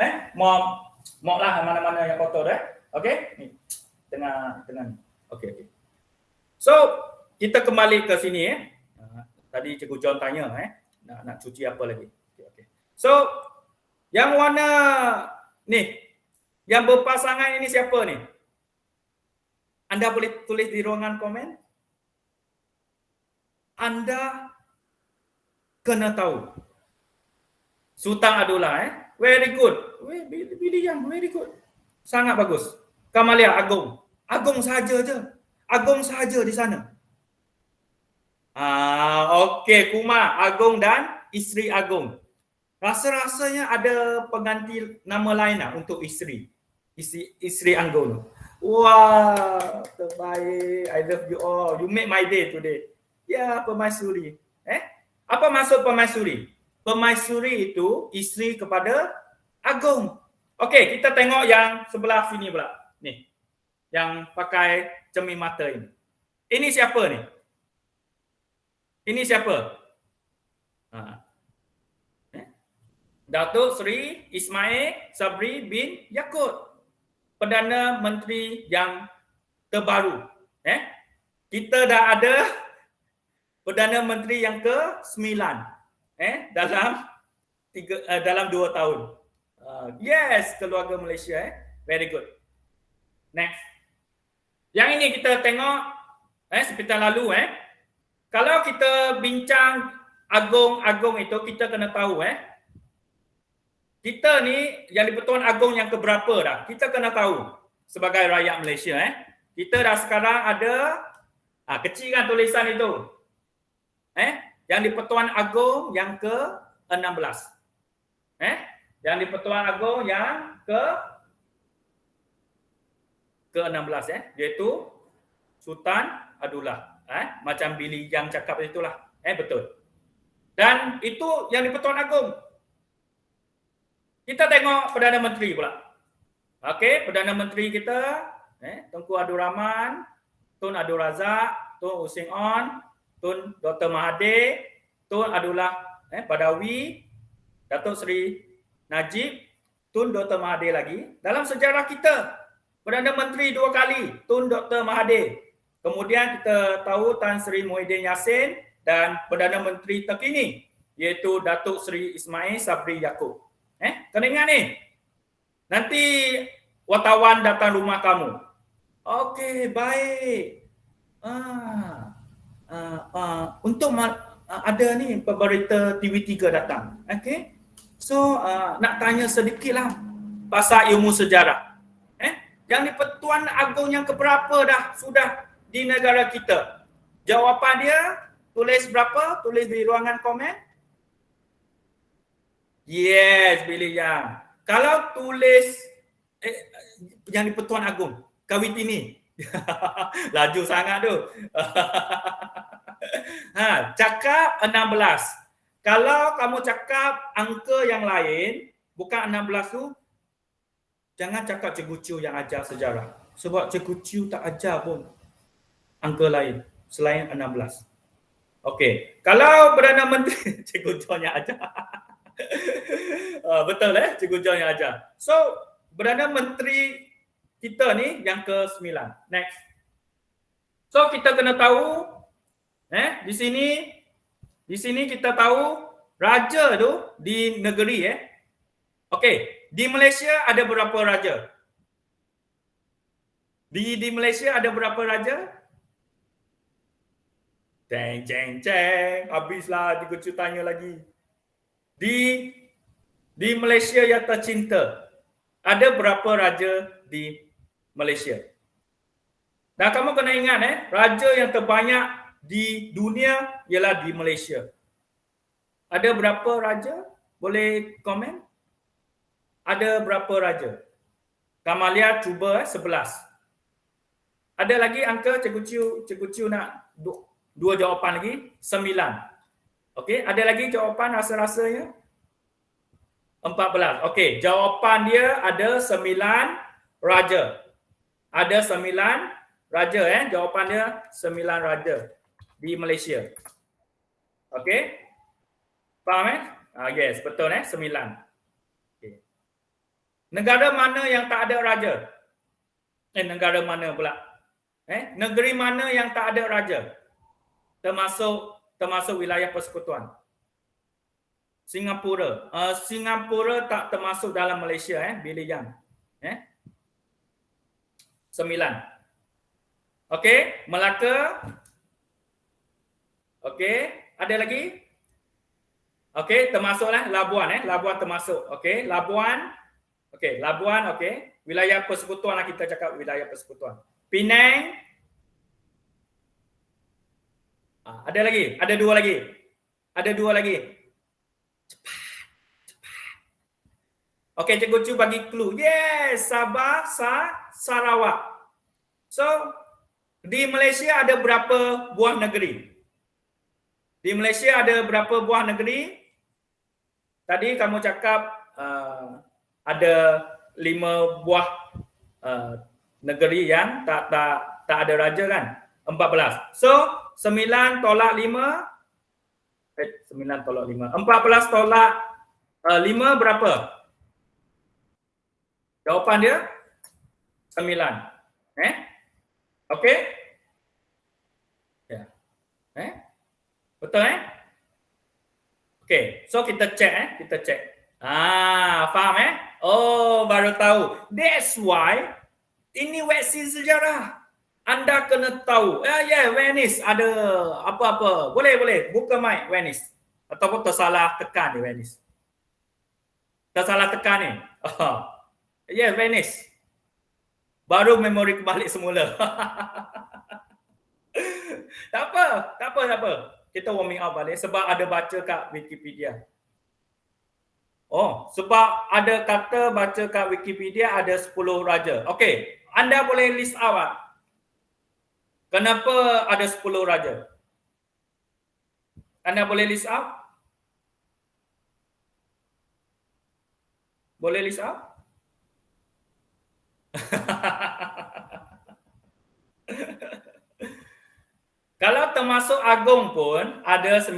Speaker 1: lah mana-mana yang kotor Okey? Ni. Tengah ni. Okey. So, kita kembali ke sini Tadi Cikgu John tanya nak cuci apa lagi. Okey. So, yang warna ni, yang berpasangan ini siapa ni? Anda boleh tulis di ruangan komen. Anda kena tahu. Sultan Abdullah very good. Billy Yang very good. Sangat bagus. Kamalia Agong. Agong saja je. Agong saja di sana. Okey, Kumar Agong dan isteri Agong. Rasa-rasanya ada pengganti nama lain untuk isteri. Isteri Agong. Wah, terbaik. I love you all. You make my day today. Ya, Permaisuri. Apa maksud Permaisuri? Permaisuri itu isteri kepada Agong. Okey, kita tengok yang sebelah sini pula. Ni. Yang pakai cermin mata ini. Ini siapa ni? Ini siapa? Datuk Seri Ismail Sabri bin Yaakob. Perdana Menteri yang terbaru. Kita dah ada Perdana Menteri yang ke-9 dalam 2 tahun. Yes, keluarga Malaysia very good. Next. Yang ini kita tengok seperti lalu kalau kita bincang Agong itu kita kena tahu kita ni yang di-Pertuan Agong yang keberapa dah? Kita kena tahu sebagai rakyat Malaysia Kita dah sekarang ada kecil kan tulisan itu. Yang di-Pertuan Agong yang ke-16. Yang di-Pertuan Agong yang ke-16 iaitu Sultan Abdullah. Macam Billy yang cakap itulah. Betul. Dan itu yang di-Pertuan Agong. Kita tengok Perdana Menteri pula. Okey, Perdana Menteri kita Tunku Abdul Rahman, Tun Abdul Razak, Tun Hussein On, Tun Dr. Mahathir, Tun Abdullah Badawi, Datuk Seri Najib, Tun Dr. Mahathir lagi. Dalam sejarah kita, Perdana Menteri 2 kali, Tun Dr. Mahathir. Kemudian kita tahu Tan Sri Muhyiddin Yassin dan Perdana Menteri terkini iaitu Datuk Seri Ismail Sabri Yaakob. Kena ingat ni. Nanti wartawan datang rumah kamu. Okey, baik. Untuk ada ni berita TV3 datang. Okey. So nak tanya sedikitlah pasal ilmu sejarah. Yang di-Pertuan Agong yang keberapa dah sudah di negara kita? Jawapan dia tulis berapa? Tulis di ruangan komen. Yes, Billy Yang. Kalau tulis yang di-Pertuan Agong, Kawitini. Laju sangat tu. Cakap 16. Kalau kamu cakap angka yang lain, bukan 16 tu, jangan cakap Cikgu Chiu yang ajar sejarah. Sebab Cikgu Chiu tak ajar pun angka lain selain 16. Okey, kalau Perdana Menteri Cikgu John yang ajar. Betul Cikgu John yang ajar. So, Perdana Menteri kita ni yang ke-9. Next. So, kita kena tahu di sini kita tahu raja tu di negeri Okey, di Malaysia ada berapa raja? Di Malaysia ada berapa raja? Ceng. Habislah Cikgu Chiu tanya lagi. Di Malaysia yang tercinta, ada berapa raja di Malaysia? Dan kamu kena ingat raja yang terbanyak di dunia ialah di Malaysia. Ada berapa raja? Boleh komen? Ada berapa raja? Kamalia cuba 11. Ada lagi angka Cikgu Chiu nak dua jawapan lagi, 9. Okey, ada lagi jawapan rasa-rasanya? 14. Okey, jawapan dia ada 9 raja. Ada 9 raja jawapan dia 9 raja di Malaysia. Okey? Faham yes, betul 9. Okey. Negara mana yang tak ada raja? Negara mana pula? Negeri mana yang tak ada raja? Termasuk wilayah persekutuan. Singapura. Singapura tak termasuk dalam Malaysia Billy Yang. 9. Okey, Melaka. Okey, ada lagi? Okey, termasuklah Labuan Labuan termasuk. Okey, Labuan. Okey, Labuan okey. Wilayah persekutuan kita cakap wilayah persekutuan. Penang. Ada lagi? Ada 2 lagi. Ada 2 lagi. Cepat. Okey, Cikgu Chiu bagi clue. Yes, Sabah, Sarawak. So, di Malaysia ada berapa buah negeri? Di Malaysia ada berapa buah negeri? Tadi kamu cakap ada 5 buah negeri yang tak ada raja kan? 14. So, 9 tolak 5. 9 tolak 5. 14 tolak 5 berapa? Jawapan dia 9. Okey? Ya. Betul Okey, so kita cek faham Oh, baru tahu. That's why ini website sejarah. Anda kena tahu. Venice ada apa-apa. Boleh buka mic Venice. Ataupun tersalah tekan ni Venice. Tersalah tekan ni. Venice. Baru memori kembali semula. Tak apa. Kita warming up balik sebab ada baca kat Wikipedia. Sebab ada kata baca kat Wikipedia ada 10 raja. Okey. anda boleh list out kenapa ada 10 raja. Anda boleh list out? Boleh list out? Kalau termasuk Agong pun ada 9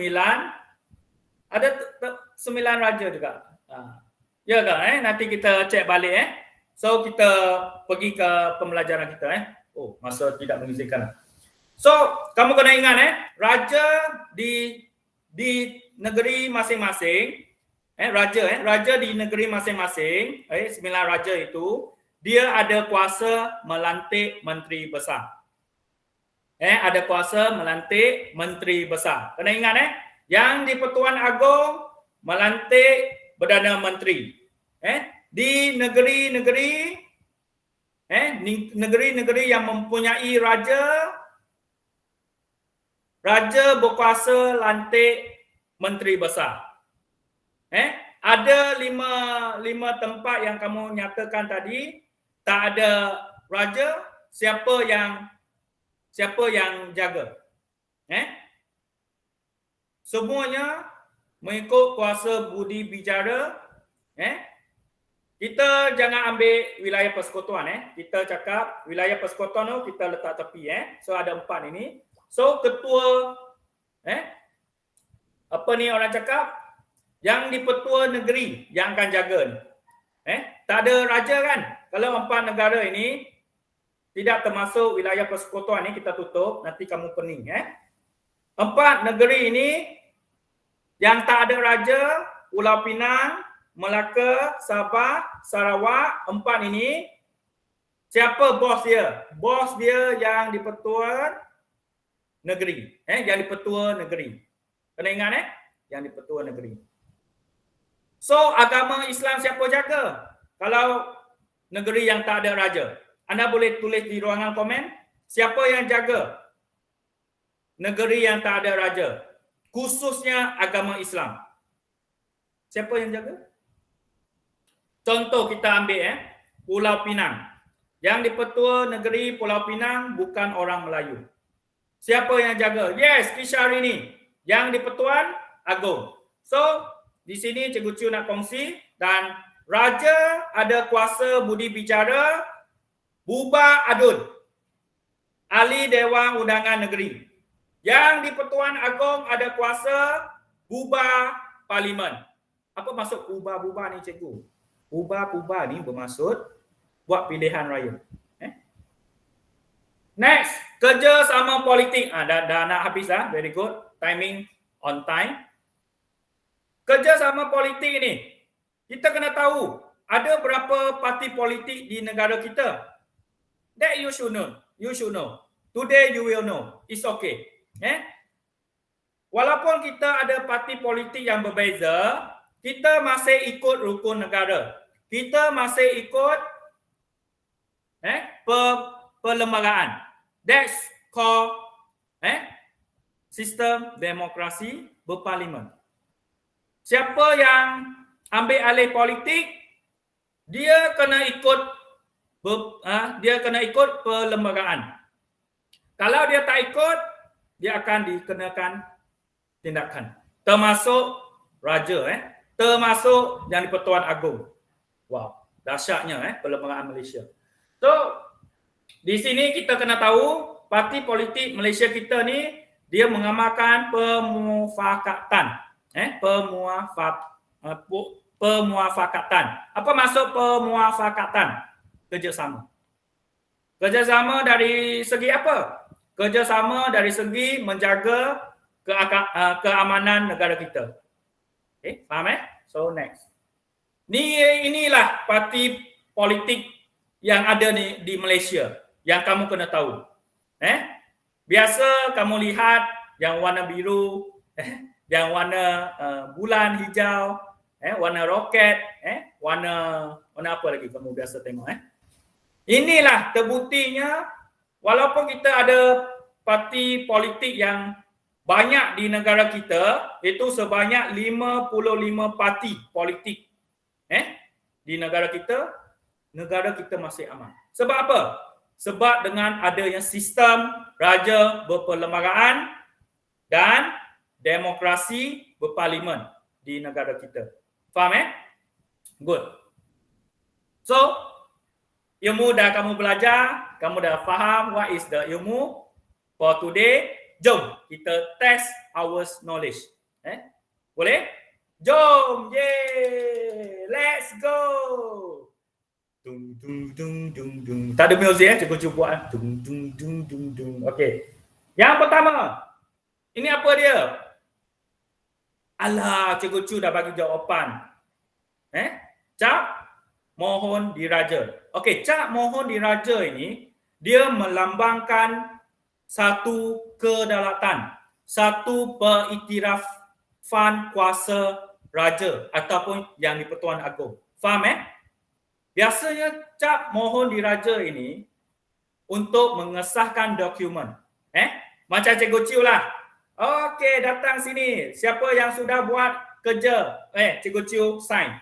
Speaker 1: raja juga. Ya kan nanti kita cek balik So kita pergi ke pembelajaran kita Oh, masa tidak mengizinkan. So, kamu kena ingat raja di negeri masing-masing raja di negeri masing-masing 9 raja itu dia ada kuasa melantik menteri besar. Ada kuasa melantik menteri besar. Kena ingat yang di Pertuan Agong melantik Perdana Menteri. Di negeri-negeri negeri-negeri yang mempunyai raja berkuasa lantik menteri besar. Ada lima tempat yang kamu nyatakan tadi tak ada raja, siapa yang jaga? Semuanya mengikut kuasa budi bicara. Kita jangan ambil wilayah persekutuan Kita cakap wilayah persekutuan tu kita letak tepi So ada 4 ini. So ketua apa ni orang cakap? Yang di petua negeri yang akan jaga ni. Tak ada raja kan? Kalau 4 negara ini tidak termasuk wilayah persekutuan ni kita tutup, nanti kamu pening 4 negeri ini yang tak ada raja, Pulau Pinang, Melaka, Sabah, Sarawak, 4 ini siapa bos dia? Bos dia yang di petua negeri. Yang di petua negeri. Kena ingat yang di petua negeri. So agama Islam siapa jaga? Kalau negeri yang tak ada raja. Anda boleh tulis di ruangan komen siapa yang jaga negeri yang tak ada raja, khususnya agama Islam. Siapa yang jaga? Contoh kita ambil Pulau Pinang. Yang di petua negeri Pulau Pinang bukan orang Melayu. Siapa yang jaga? Yes, Kisharini. Yang di Pertuan Agong. So, di sini Cikgu Chu nak kongsi dan raja ada kuasa budi bicara, buba adun, ahli Dewan Undangan Negeri. Yang di Pertuan Agong ada kuasa buba parlimen. Apa maksud buba-buba ni cikgu? Buba-buba ni bermaksud buat pilihan raya. Next, kerjasama politik. Dah nak habis dah. Very good. Timing on time. Kerjasama politik ni, kita kena tahu ada berapa parti politik di negara kita. That you should know. You should know. Today you will know. It's okay. Walaupun kita ada parti politik yang berbeza, kita masih ikut rukun negara. Kita masih ikut perlembagaan. That's called sistem demokrasi berparlimen. Siapa yang ambil alih politik, dia kena ikut perlembagaan. Kalau dia tak ikut, dia akan dikenakan tindakan. Termasuk raja, termasuk yang di Pertuan Agong. Wow, dahsyatnya perlembagaan Malaysia. So, di sini kita kena tahu parti politik Malaysia kita ni dia mengamalkan pemufakatan. Pemuafakatan. Apa maksud pemuafakatan? Kerjasama. Kerjasama dari segi apa? Kerjasama dari segi menjaga keamanan negara kita. Faham So next. Inilah parti politik yang ada di Malaysia yang kamu kena tahu. Biasa kamu lihat yang warna biru, yang warna bulan hijau, warna roket, warna apa lagi kamu biasa tengok. Inilah terbuktinya walaupun kita ada parti politik yang banyak di negara kita, itu sebanyak 55 parti politik di negara kita, negara kita masih aman. Sebab apa? Sebab dengan adanya sistem raja berperlembagaan dan demokrasi berparlimen di negara kita. Faham Good. So, ilmu dah kamu belajar, kamu dah faham what is the ilmu for today. Jom kita test our knowledge. Boleh? Jom. Yeay. Let's go. Dung dung dung dung dung. Tak ada muzik cikgu buat. Dung dung dung dung dung. Okey. Yang pertama. Ini apa dia? Alah, cikgu Cu dah bagi jawapan. Cap mohon diraja. Okey, cap mohon diraja ini dia melambangkan satu kedaulatan, satu periktirafan kuasa raja ataupun yang di-Pertuan Agong. Faham Biasanya cap mohon diraja ini untuk mengesahkan dokumen. Macam Cikgu Ciu lah. Okey, datang sini. Siapa yang sudah buat kerja? Cikgu Ciu sign.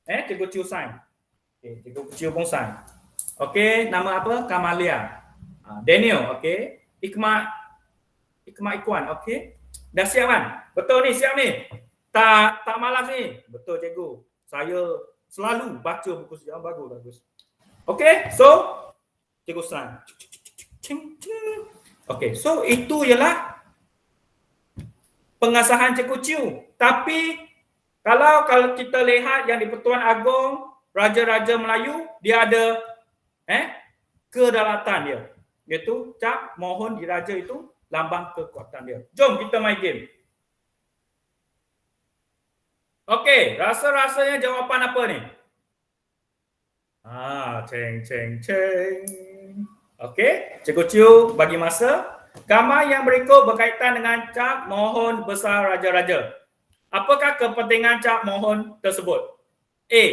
Speaker 1: Cikgu Ciu sign. Okey, Cikgu Ciu pun sign. Okey, nama apa? Kamalia. Daniel, okey. Ikmat Ikwan, okey. Dah siap kan? Betul ni, siap ni. Tak malas ni. Betul cikgu. Saya selalu baca buku sejarah. Bagus. Okey, so cikgu sign. Okey, so itu ialah pengesahan Cikgu Ciu. Tapi kalau kita lihat yang di Pertuan Agong, Raja-Raja Melayu, dia ada kedaulatan dia. Iaitu cap mohon diraja itu lambang kekuatan dia. Jom kita main game. Okey, rasa-rasanya jawapan apa ni? Ceng. Okey, Cikgu Ciu bagi masa. Gambar yang berikut berkaitan dengan cap mohon besar raja-raja. Apakah kepentingan cap mohon tersebut? A.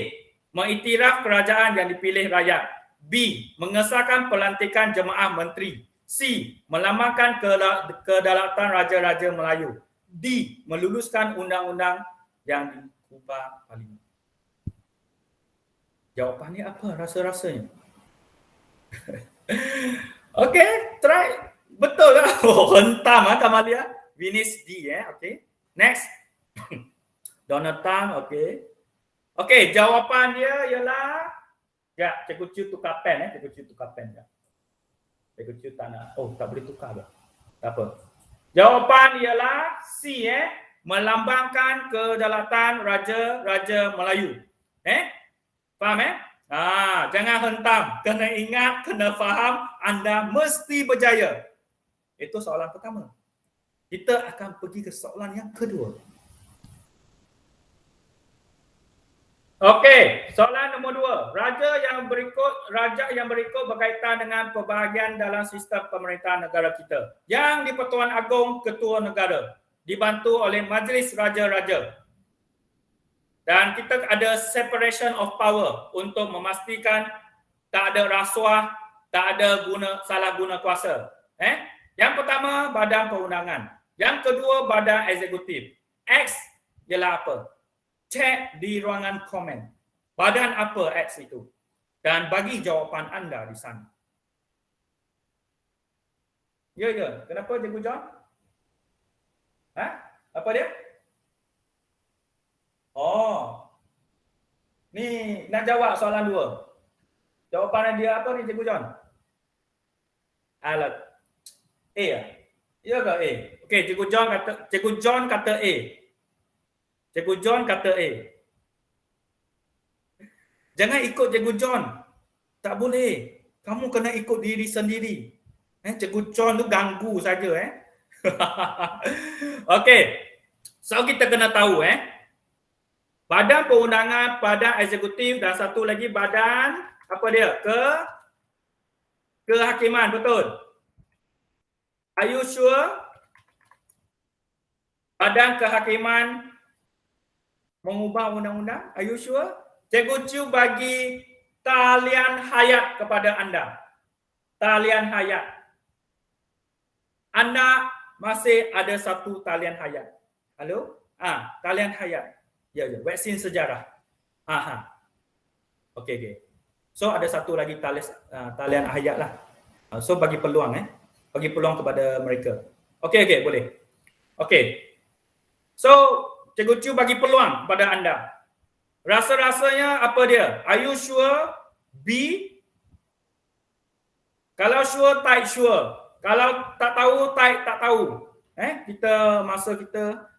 Speaker 1: Mengiktiraf kerajaan yang dipilih rakyat. B. Mengesahkan pelantikan jemaah menteri. C. Melambangkan kedaulatan raja-raja Melayu. D. Meluluskan undang-undang yang diubah parlimen. Jawapannya apa rasa-rasanya? Okey, try. Betul lah. Hentam Kamalia. Vinis D okey. Next. Donald Trump, okey. Okey, jawapan dia ialah Cikgu Ciu tukar pen Cikgu Ciu tukar pen Cikgu Ciu tak nak. Tak boleh tukar dah. Tak apa. Jawapan ialah C melambangkan kedaulatan raja-raja Melayu. Faham jangan hentam. Kena ingat, kena faham, anda mesti berjaya. Itu soalan pertama. Kita akan pergi ke soalan yang kedua. Okey, soalan nombor 2. Raja yang berikut berkaitan dengan pembahagian dalam sistem pemerintahan negara kita. Yang di Pertuan Agong Ketua Negara, dibantu oleh Majlis Raja-Raja. Dan kita ada separation of power untuk memastikan tak ada rasuah, tak ada salah guna kuasa. Yang pertama, Badan Perundangan. Yang kedua, Badan Eksekutif. X ialah apa? Cek di ruangan komen. Badan apa X itu? Dan bagi jawapan anda di sana. Ya. Kenapa Cikgu John? Apa dia? Ni nak jawab soalan 2. Jawapan dia apa ni Cikgu John? Alat. A ya? Ya ke A? Okey, Cikgu John kata A. Cikgu John kata A. Jangan ikut Cikgu John. Tak boleh. Kamu kena ikut diri sendiri. Cikgu John tu ganggu saja Okey. So kita kena tahu Badan Perundangan, Badan Eksekutif dan satu lagi badan apa dia? Kehakiman, betul. Are you sure? Badan Kehakiman mengubah undang-undang? Are you sure? Cikgu Ciu bagi talian hayat kepada anda. Talian hayat. Anda masih ada satu talian hayat. Halo? Talian hayat. Ya. Vaksin sejarah. Okey. So ada satu lagi talian ayat lah. So bagi peluang bagi peluang kepada mereka. Okey, boleh. Okey. So Cikgu Chu bagi peluang kepada anda. Rasa-rasanya apa dia? Are you sure? B? Kalau sure, type sure. Kalau tak tahu, type tak tahu. Kita masa kita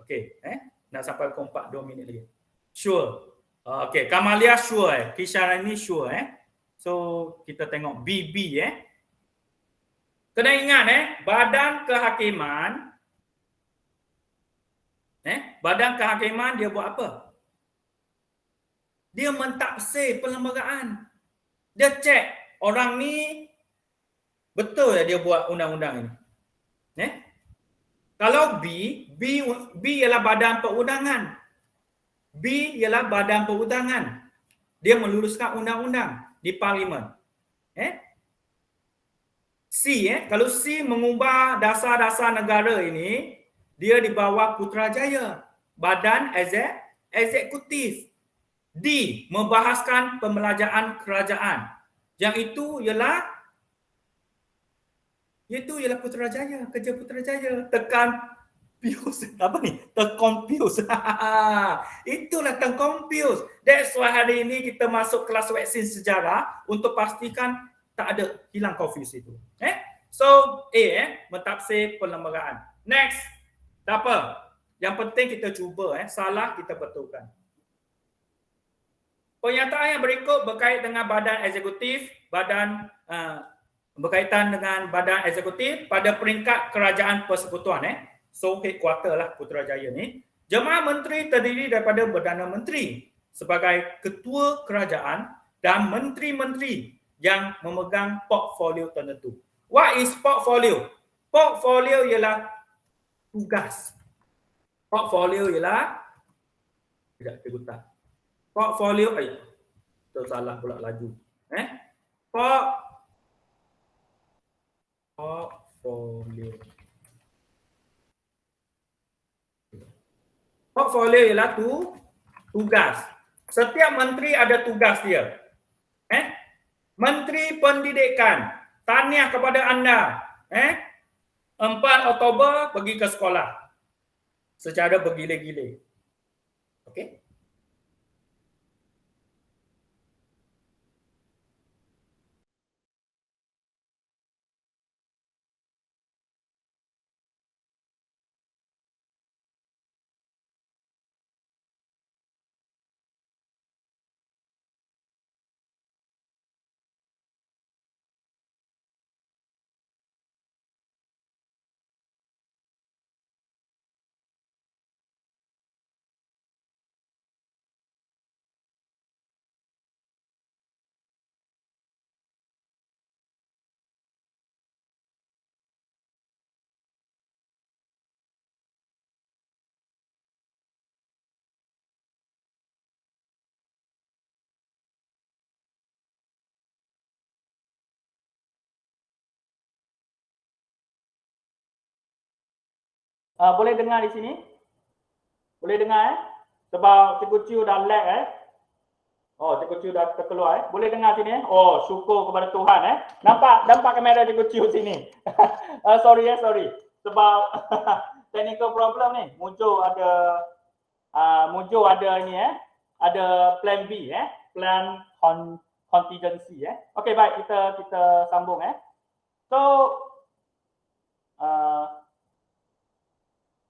Speaker 1: okey, nak sampai pukul 4 2 minit lagi. Sure. Okey, Kamalia sure Kisharani sure So kita tengok BB Kena ingat Badan Kehakiman Badan Kehakiman dia buat apa? Dia mentafsir perlembagaan. Dia cek orang ni betul ya dia buat undang-undang ini. Kalau B ialah badan perundangan. B ialah badan perundangan. Dia meluluskan undang-undang di parlimen. C kalau C mengubah dasar-dasar negara ini, dia di bawah Putrajaya, badan eksekutif. D membahaskan pembelajaran kerajaan. Yang itu ialah Putrajaya, kerja Putrajaya. Tekan confuse apa ni? Terconfuse. Itulah terconfuse. That's why hari ini kita masuk kelas vaksin sejarah untuk pastikan tak ada hilang confuse itu. So A mentafsir perlembagaan. Next. Tak apa. Yang penting kita cuba salah kita betulkan. Pernyataan yang berikut berkait dengan badan eksekutif, berkaitan dengan badan eksekutif pada peringkat kerajaan persekutuan So headquarter lah Putrajaya ni. Jemaah menteri terdiri daripada Perdana Menteri sebagai ketua kerajaan dan menteri-menteri yang memegang portfolio tertentu. What is portfolio? Portfolio ialah tugas. Portfolio ialah portfolio tu salah pula laju. Portfolio. Portfolio ialah tugas. Setiap menteri ada tugas dia. Menteri Pendidikan, tahniah kepada anda. 4 Oktober pergi ke sekolah secara bergile-gile. Okey? Boleh dengar di sini? Boleh dengar Sebab Cikgu Ciu dah lag Oh, Cikgu Ciu dah terkeluar Boleh dengar sini Oh, syukur kepada Tuhan Nampak kamera Cikgu Ciu sini. Sorry Sebab technical problem ni. Muncul ada ni ada plan B plan contingency Okey, baik, kita sambung So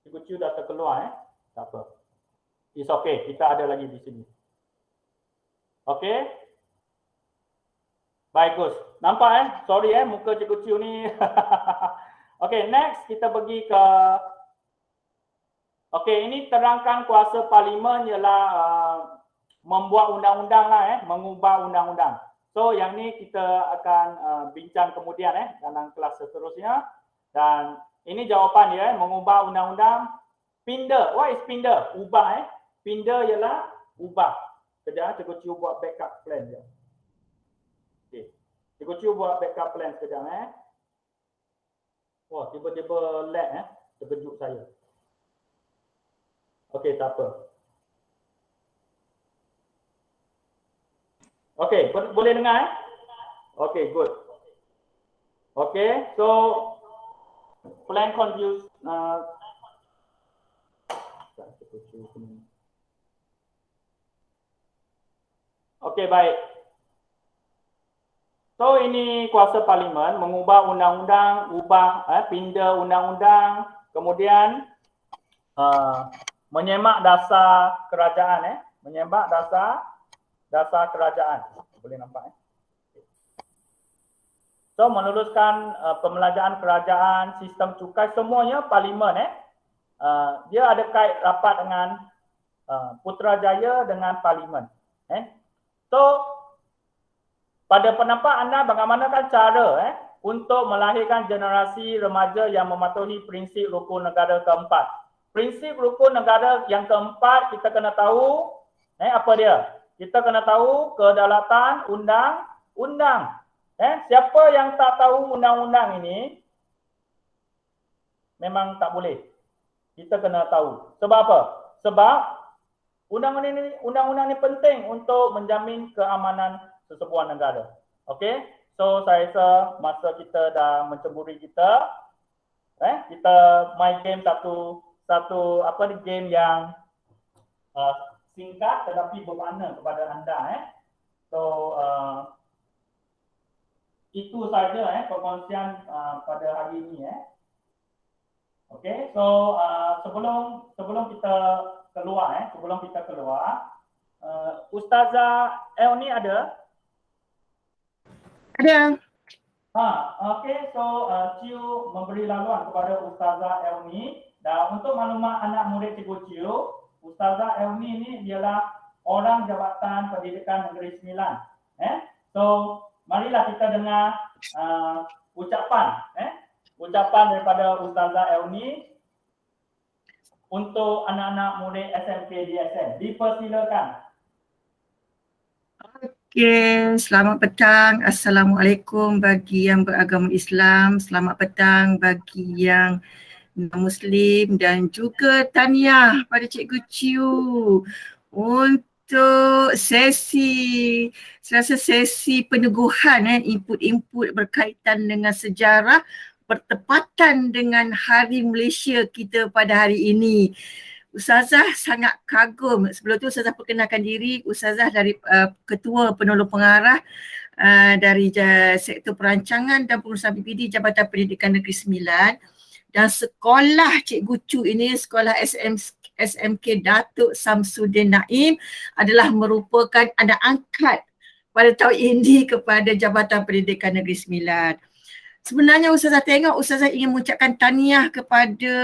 Speaker 1: Cikgu Ciu dah terkeluar tak apa. It's okay, kita ada lagi di sini. Okey. Bagus. Nampak Sorry muka Cikgu Ciu ni. Okey, next kita pergi ke Okey, ini terangkan kuasa parlimen ialah membuat undang-undang lah mengubah undang-undang. So yang ni kita akan bincang kemudian dalam kelas seterusnya. Dan ini jawapan dia mengubah undang-undang. Pindah. What is pindah? Ubah Pindah ialah ubah. Kejap Cikgu Ciu buat backup plan dia. Okey. Cikgu Ciu buat backup plan sekejap Oh, tiba-tiba lag terkejut saya. Okey, tak apa.
Speaker 2: Okay, boleh dengar? Okay, good. Okay, so plan confuse. Okay, baik. So ini kuasa parlimen mengubah undang-undang, pindah undang-undang, kemudian menyemak dasar kerajaan, menyemak dasar kerajaan. Boleh nampak? So meneruskan pembelajaran kerajaan, sistem cukai, semuanya parlimen. Dia ada kait rapat dengan Putrajaya dengan parlimen. So pada pendapat anda, bagaimanakah cara untuk melahirkan generasi remaja yang mematuhi prinsip rukun negara keempat? Prinsip rukun negara yang keempat kita kena tahu apa dia? Kita kena tahu kedaulatan undang-undang. Siapa yang tak tahu undang-undang ini memang tak boleh. Kita kena tahu. Sebab apa? Sebab undang-undang ini penting untuk menjamin keamanan sesebuah negara. Okey, so saya rasa masa kita dah menceburi kita, kita main game satu game yang singkat tetapi bermakna kepada anda. So itu saja perkongsian pada hari ini. Okey, so sebelum kita keluar, Ustazah El ni ada?
Speaker 3: Ada.
Speaker 2: Okey, so Ciu memberi laluan kepada Ustazah Elmi. Dan untuk maklumat anak murid Cikgu Ciu, Ustazah Elmi ni ialah orang Jabatan Pendidikan Negeri Sembilan. So marilah kita dengar ucapan daripada Ustazah Elmi untuk anak-anak murid SMK DSM. Dipersilakan.
Speaker 3: Okey, selamat petang. Assalamualaikum bagi yang beragama Islam. Selamat petang bagi yang non-Muslim dan juga tahniah pada Cikgu Ciu untuk sesi peneguhan input-input berkaitan dengan sejarah bertepatan dengan Hari Malaysia kita pada hari ini. Ustazah sangat kagum. Sebelum tu Ustazah perkenalkan diri. Ustazah dari Ketua Penolong Pengarah dari Sektor Perancangan dan Pengurusan PPD Jabatan Pendidikan Negeri Sembilan. Dan sekolah Cikgu Ciu ini, sekolah SMK Datuk Samsudin Naim adalah merupakan anak angkat pada tahun ini kepada Jabatan Pendidikan Negeri Sembilan. Sebenarnya Ustazah tengok, Ustazah ingin mengucapkan tahniah kepada,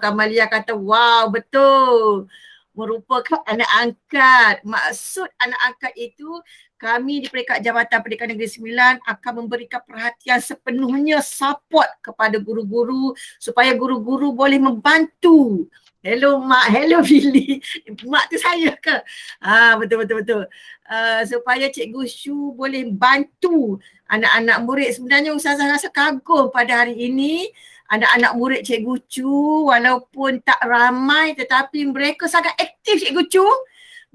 Speaker 3: Kamalia kata wow, betul. Merupakan anak angkat. Maksud anak angkat itu, kami di peringkat Jabatan Pendidikan Negeri Sembilan akan memberikan perhatian sepenuhnya support kepada guru-guru supaya guru-guru boleh membantu. Hello Mak, hello Billy. Mak tu saya ke? Betul. Supaya Cikgu Ciu boleh bantu anak-anak murid. Sebenarnya Ustazah rasa kagum pada hari ini anak-anak murid Cikgu Ciu walaupun tak ramai tetapi mereka sangat aktif Cikgu Ciu.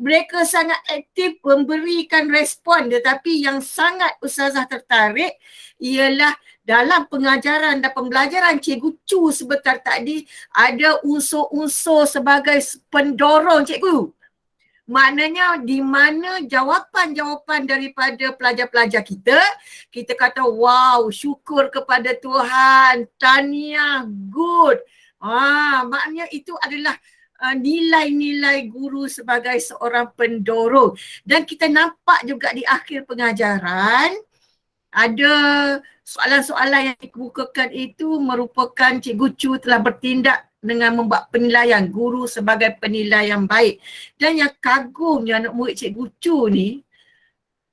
Speaker 3: Mereka sangat aktif memberikan respon, tetapi yang sangat Ustazah tertarik ialah dalam pengajaran dan pembelajaran Cikgu Ciu sebentar tadi ada unsur-unsur sebagai pendorong Cikgu. Maknanya di mana jawapan-jawapan daripada pelajar-pelajar kita kata wow, syukur kepada Tuhan, tahniah, good. Maknanya itu adalah nilai-nilai guru sebagai seorang pendorong. Dan kita nampak juga di akhir pengajaran ada soalan-soalan yang dikemukakan itu merupakan Cikgu Ciu telah bertindak dengan membuat penilaian guru sebagai penilai yang baik. Dan yang kagumnya anak murid Cikgu Ciu ni,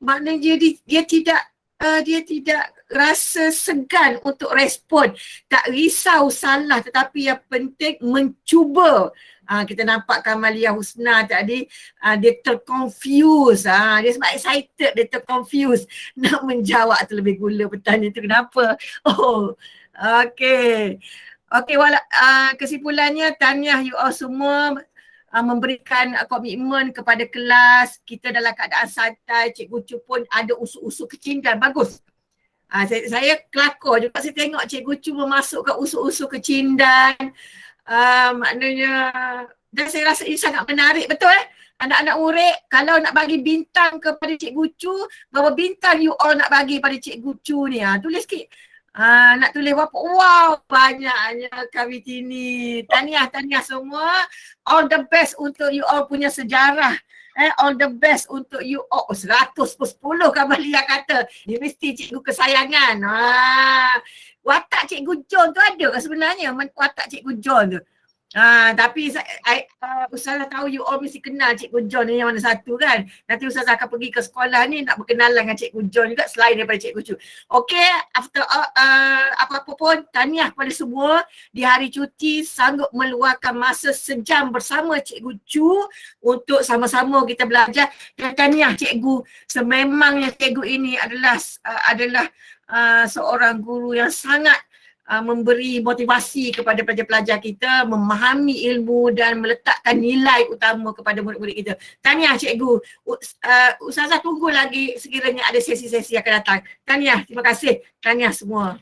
Speaker 3: maknanya dia tidak rasa segan untuk respon. Tak risau salah tetapi yang penting mencuba. Kita nampak Kamalia Husna tadi, dia terconfuse. Dia sebab excited, dia terconfuse nak menjawab terlebih gula pertanyaan itu. Kenapa? Okey, kesimpulannya tahniah you all semua. memberikan komitmen kepada kelas, kita dalam keadaan santai, Cikgu Chu pun ada usul-usul kecindan, bagus. Saya kelakar juga, saya tengok Cikgu Chu memasukkan usul-usul kecindan, maknanya, dan saya rasa ini sangat menarik, betul anak-anak murid, kalau nak bagi bintang kepada Cikgu Chu, berapa bintang you all nak bagi pada Cikgu Chu ni? Tulis sikit. Nak tulis berapa? Wow, banyaknya kami ini. Tahniah semua. All the best untuk you all punya sejarah. All the best untuk you all. 100 per 10 Kamalia kata. Dia mesti cikgu kesayangan. Watak Cikgu John tu ada ke sebenarnya? Watak Cikgu John tu. Tapi Ustazah tahu you all mesti kenal Cikgu John ni yang mana satu kan. Nanti Ustazah akan pergi ke sekolah ni nak berkenalan dengan Cikgu John juga selain daripada Cikgu Chu. Okay, after apa-apa pun, tahniah kepada semua di hari cuti sanggup meluangkan masa sejam bersama Cikgu Chu untuk sama-sama kita belajar. Dan tahniah Cikgu, sememangnya Cikgu ini adalah seorang guru yang sangat memberi motivasi kepada pelajar-pelajar kita, memahami ilmu dan meletakkan nilai utama kepada murid-murid kita. Tahniah Cikgu. Ustazah tunggu lagi sekiranya ada sesi-sesi akan datang. Tahniah, terima kasih. Tahniah semua.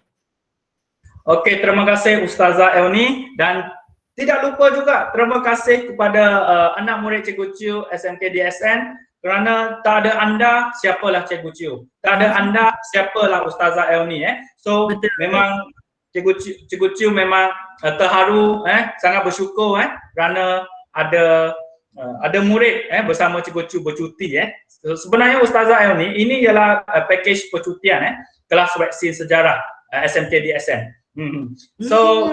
Speaker 1: Okey, terima kasih Ustazah Elni, dan tidak lupa juga terima kasih kepada anak murid Cikgu Chu SMK DSN, kerana tak ada anda, siapalah Cikgu Chu. Tak ada anda, siapalah Ustazah Elni. So betul. Memang Cikgu Chu memang terharu, sangat bersyukur kerana ada murid bersama Cikgu Chu bercuti. Sebenarnya Ustazah Elni, ini ialah package percutian kelas vaksin sejarah SMK DSN. So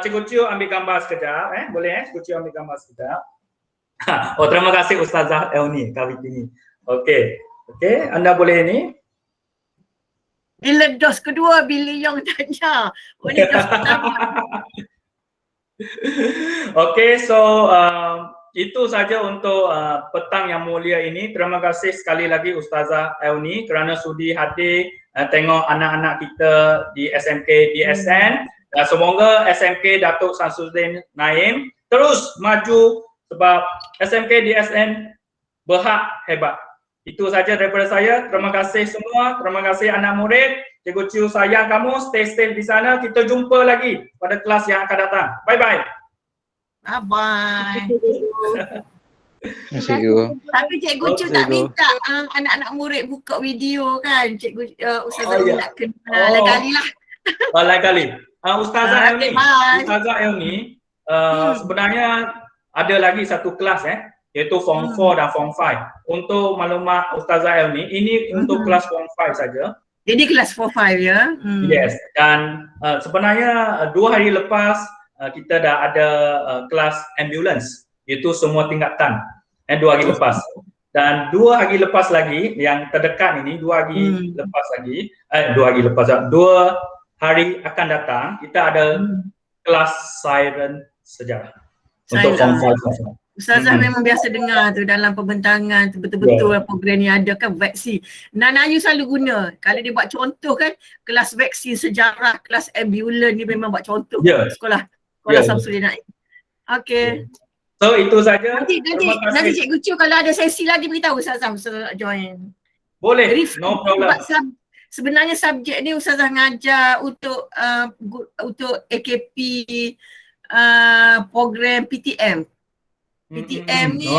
Speaker 1: Cikgu Chu ambil gambar sekejap, boleh Cikgu Chu ambil gambar sekejap. Terima kasih Ustazah Elni kali ini. Okey, anda boleh ni.
Speaker 3: Bila dos kedua, Billy Yong tanya. Ini dos pertama.
Speaker 1: Okey, so itu saja untuk petang yang mulia ini. Terima kasih sekali lagi Ustazah Elni kerana sudi hadir tengok anak-anak kita di SMK DSN. Dan semoga SMK Datuk Samsudin Naim terus maju sebab SMK DSN berhak hebat. Itu saja daripada saya. Terima kasih semua. Terima kasih anak murid. Cikgu Chu sayang kamu. Stay safe di sana. Kita jumpa lagi pada kelas yang akan datang. Bye-bye.
Speaker 3: Bye-bye. Tapi Cikgu Chu tak minta anak-anak murid buka video kan? Cikgu Ustazah nak kenal lain kali lah.
Speaker 1: Lain kali. Ustazah Elni, sebenarnya ada lagi satu kelas iaitu Form 4 dan Form 5. Untuk maklumat Ustazah Elni, ini untuk kelas Form 5 saja.
Speaker 3: Jadi kelas 4-5 ya?
Speaker 1: Yes, dan sebenarnya 2 hari lepas kita dah ada kelas ambulance, iaitu semua tingkatan 2 hari lepas. Dan 2 hari lepas lagi, yang terdekat ini 2 hari lepas lagi, 2 hari akan datang, kita ada kelas siren sejarah untuk Form 5.
Speaker 3: Ustazah memang biasa dengar tu dalam pembentangan tu, betul-betul program ni ada kan vaksin. Nana Ayu selalu guna. Kalau dia buat contoh kan, kelas vaksin sejarah, kelas ambulan ni memang buat contoh sekolah Samsudin Naim. Okey.
Speaker 1: So itu saja.
Speaker 3: Nanti Cikgu Chu kalau ada sesi lagi beritahu Ustazah join.
Speaker 1: Boleh, no problem.
Speaker 3: Sebenarnya subjek ni Ustazah ngajar untuk AKP program PTM. PTM ni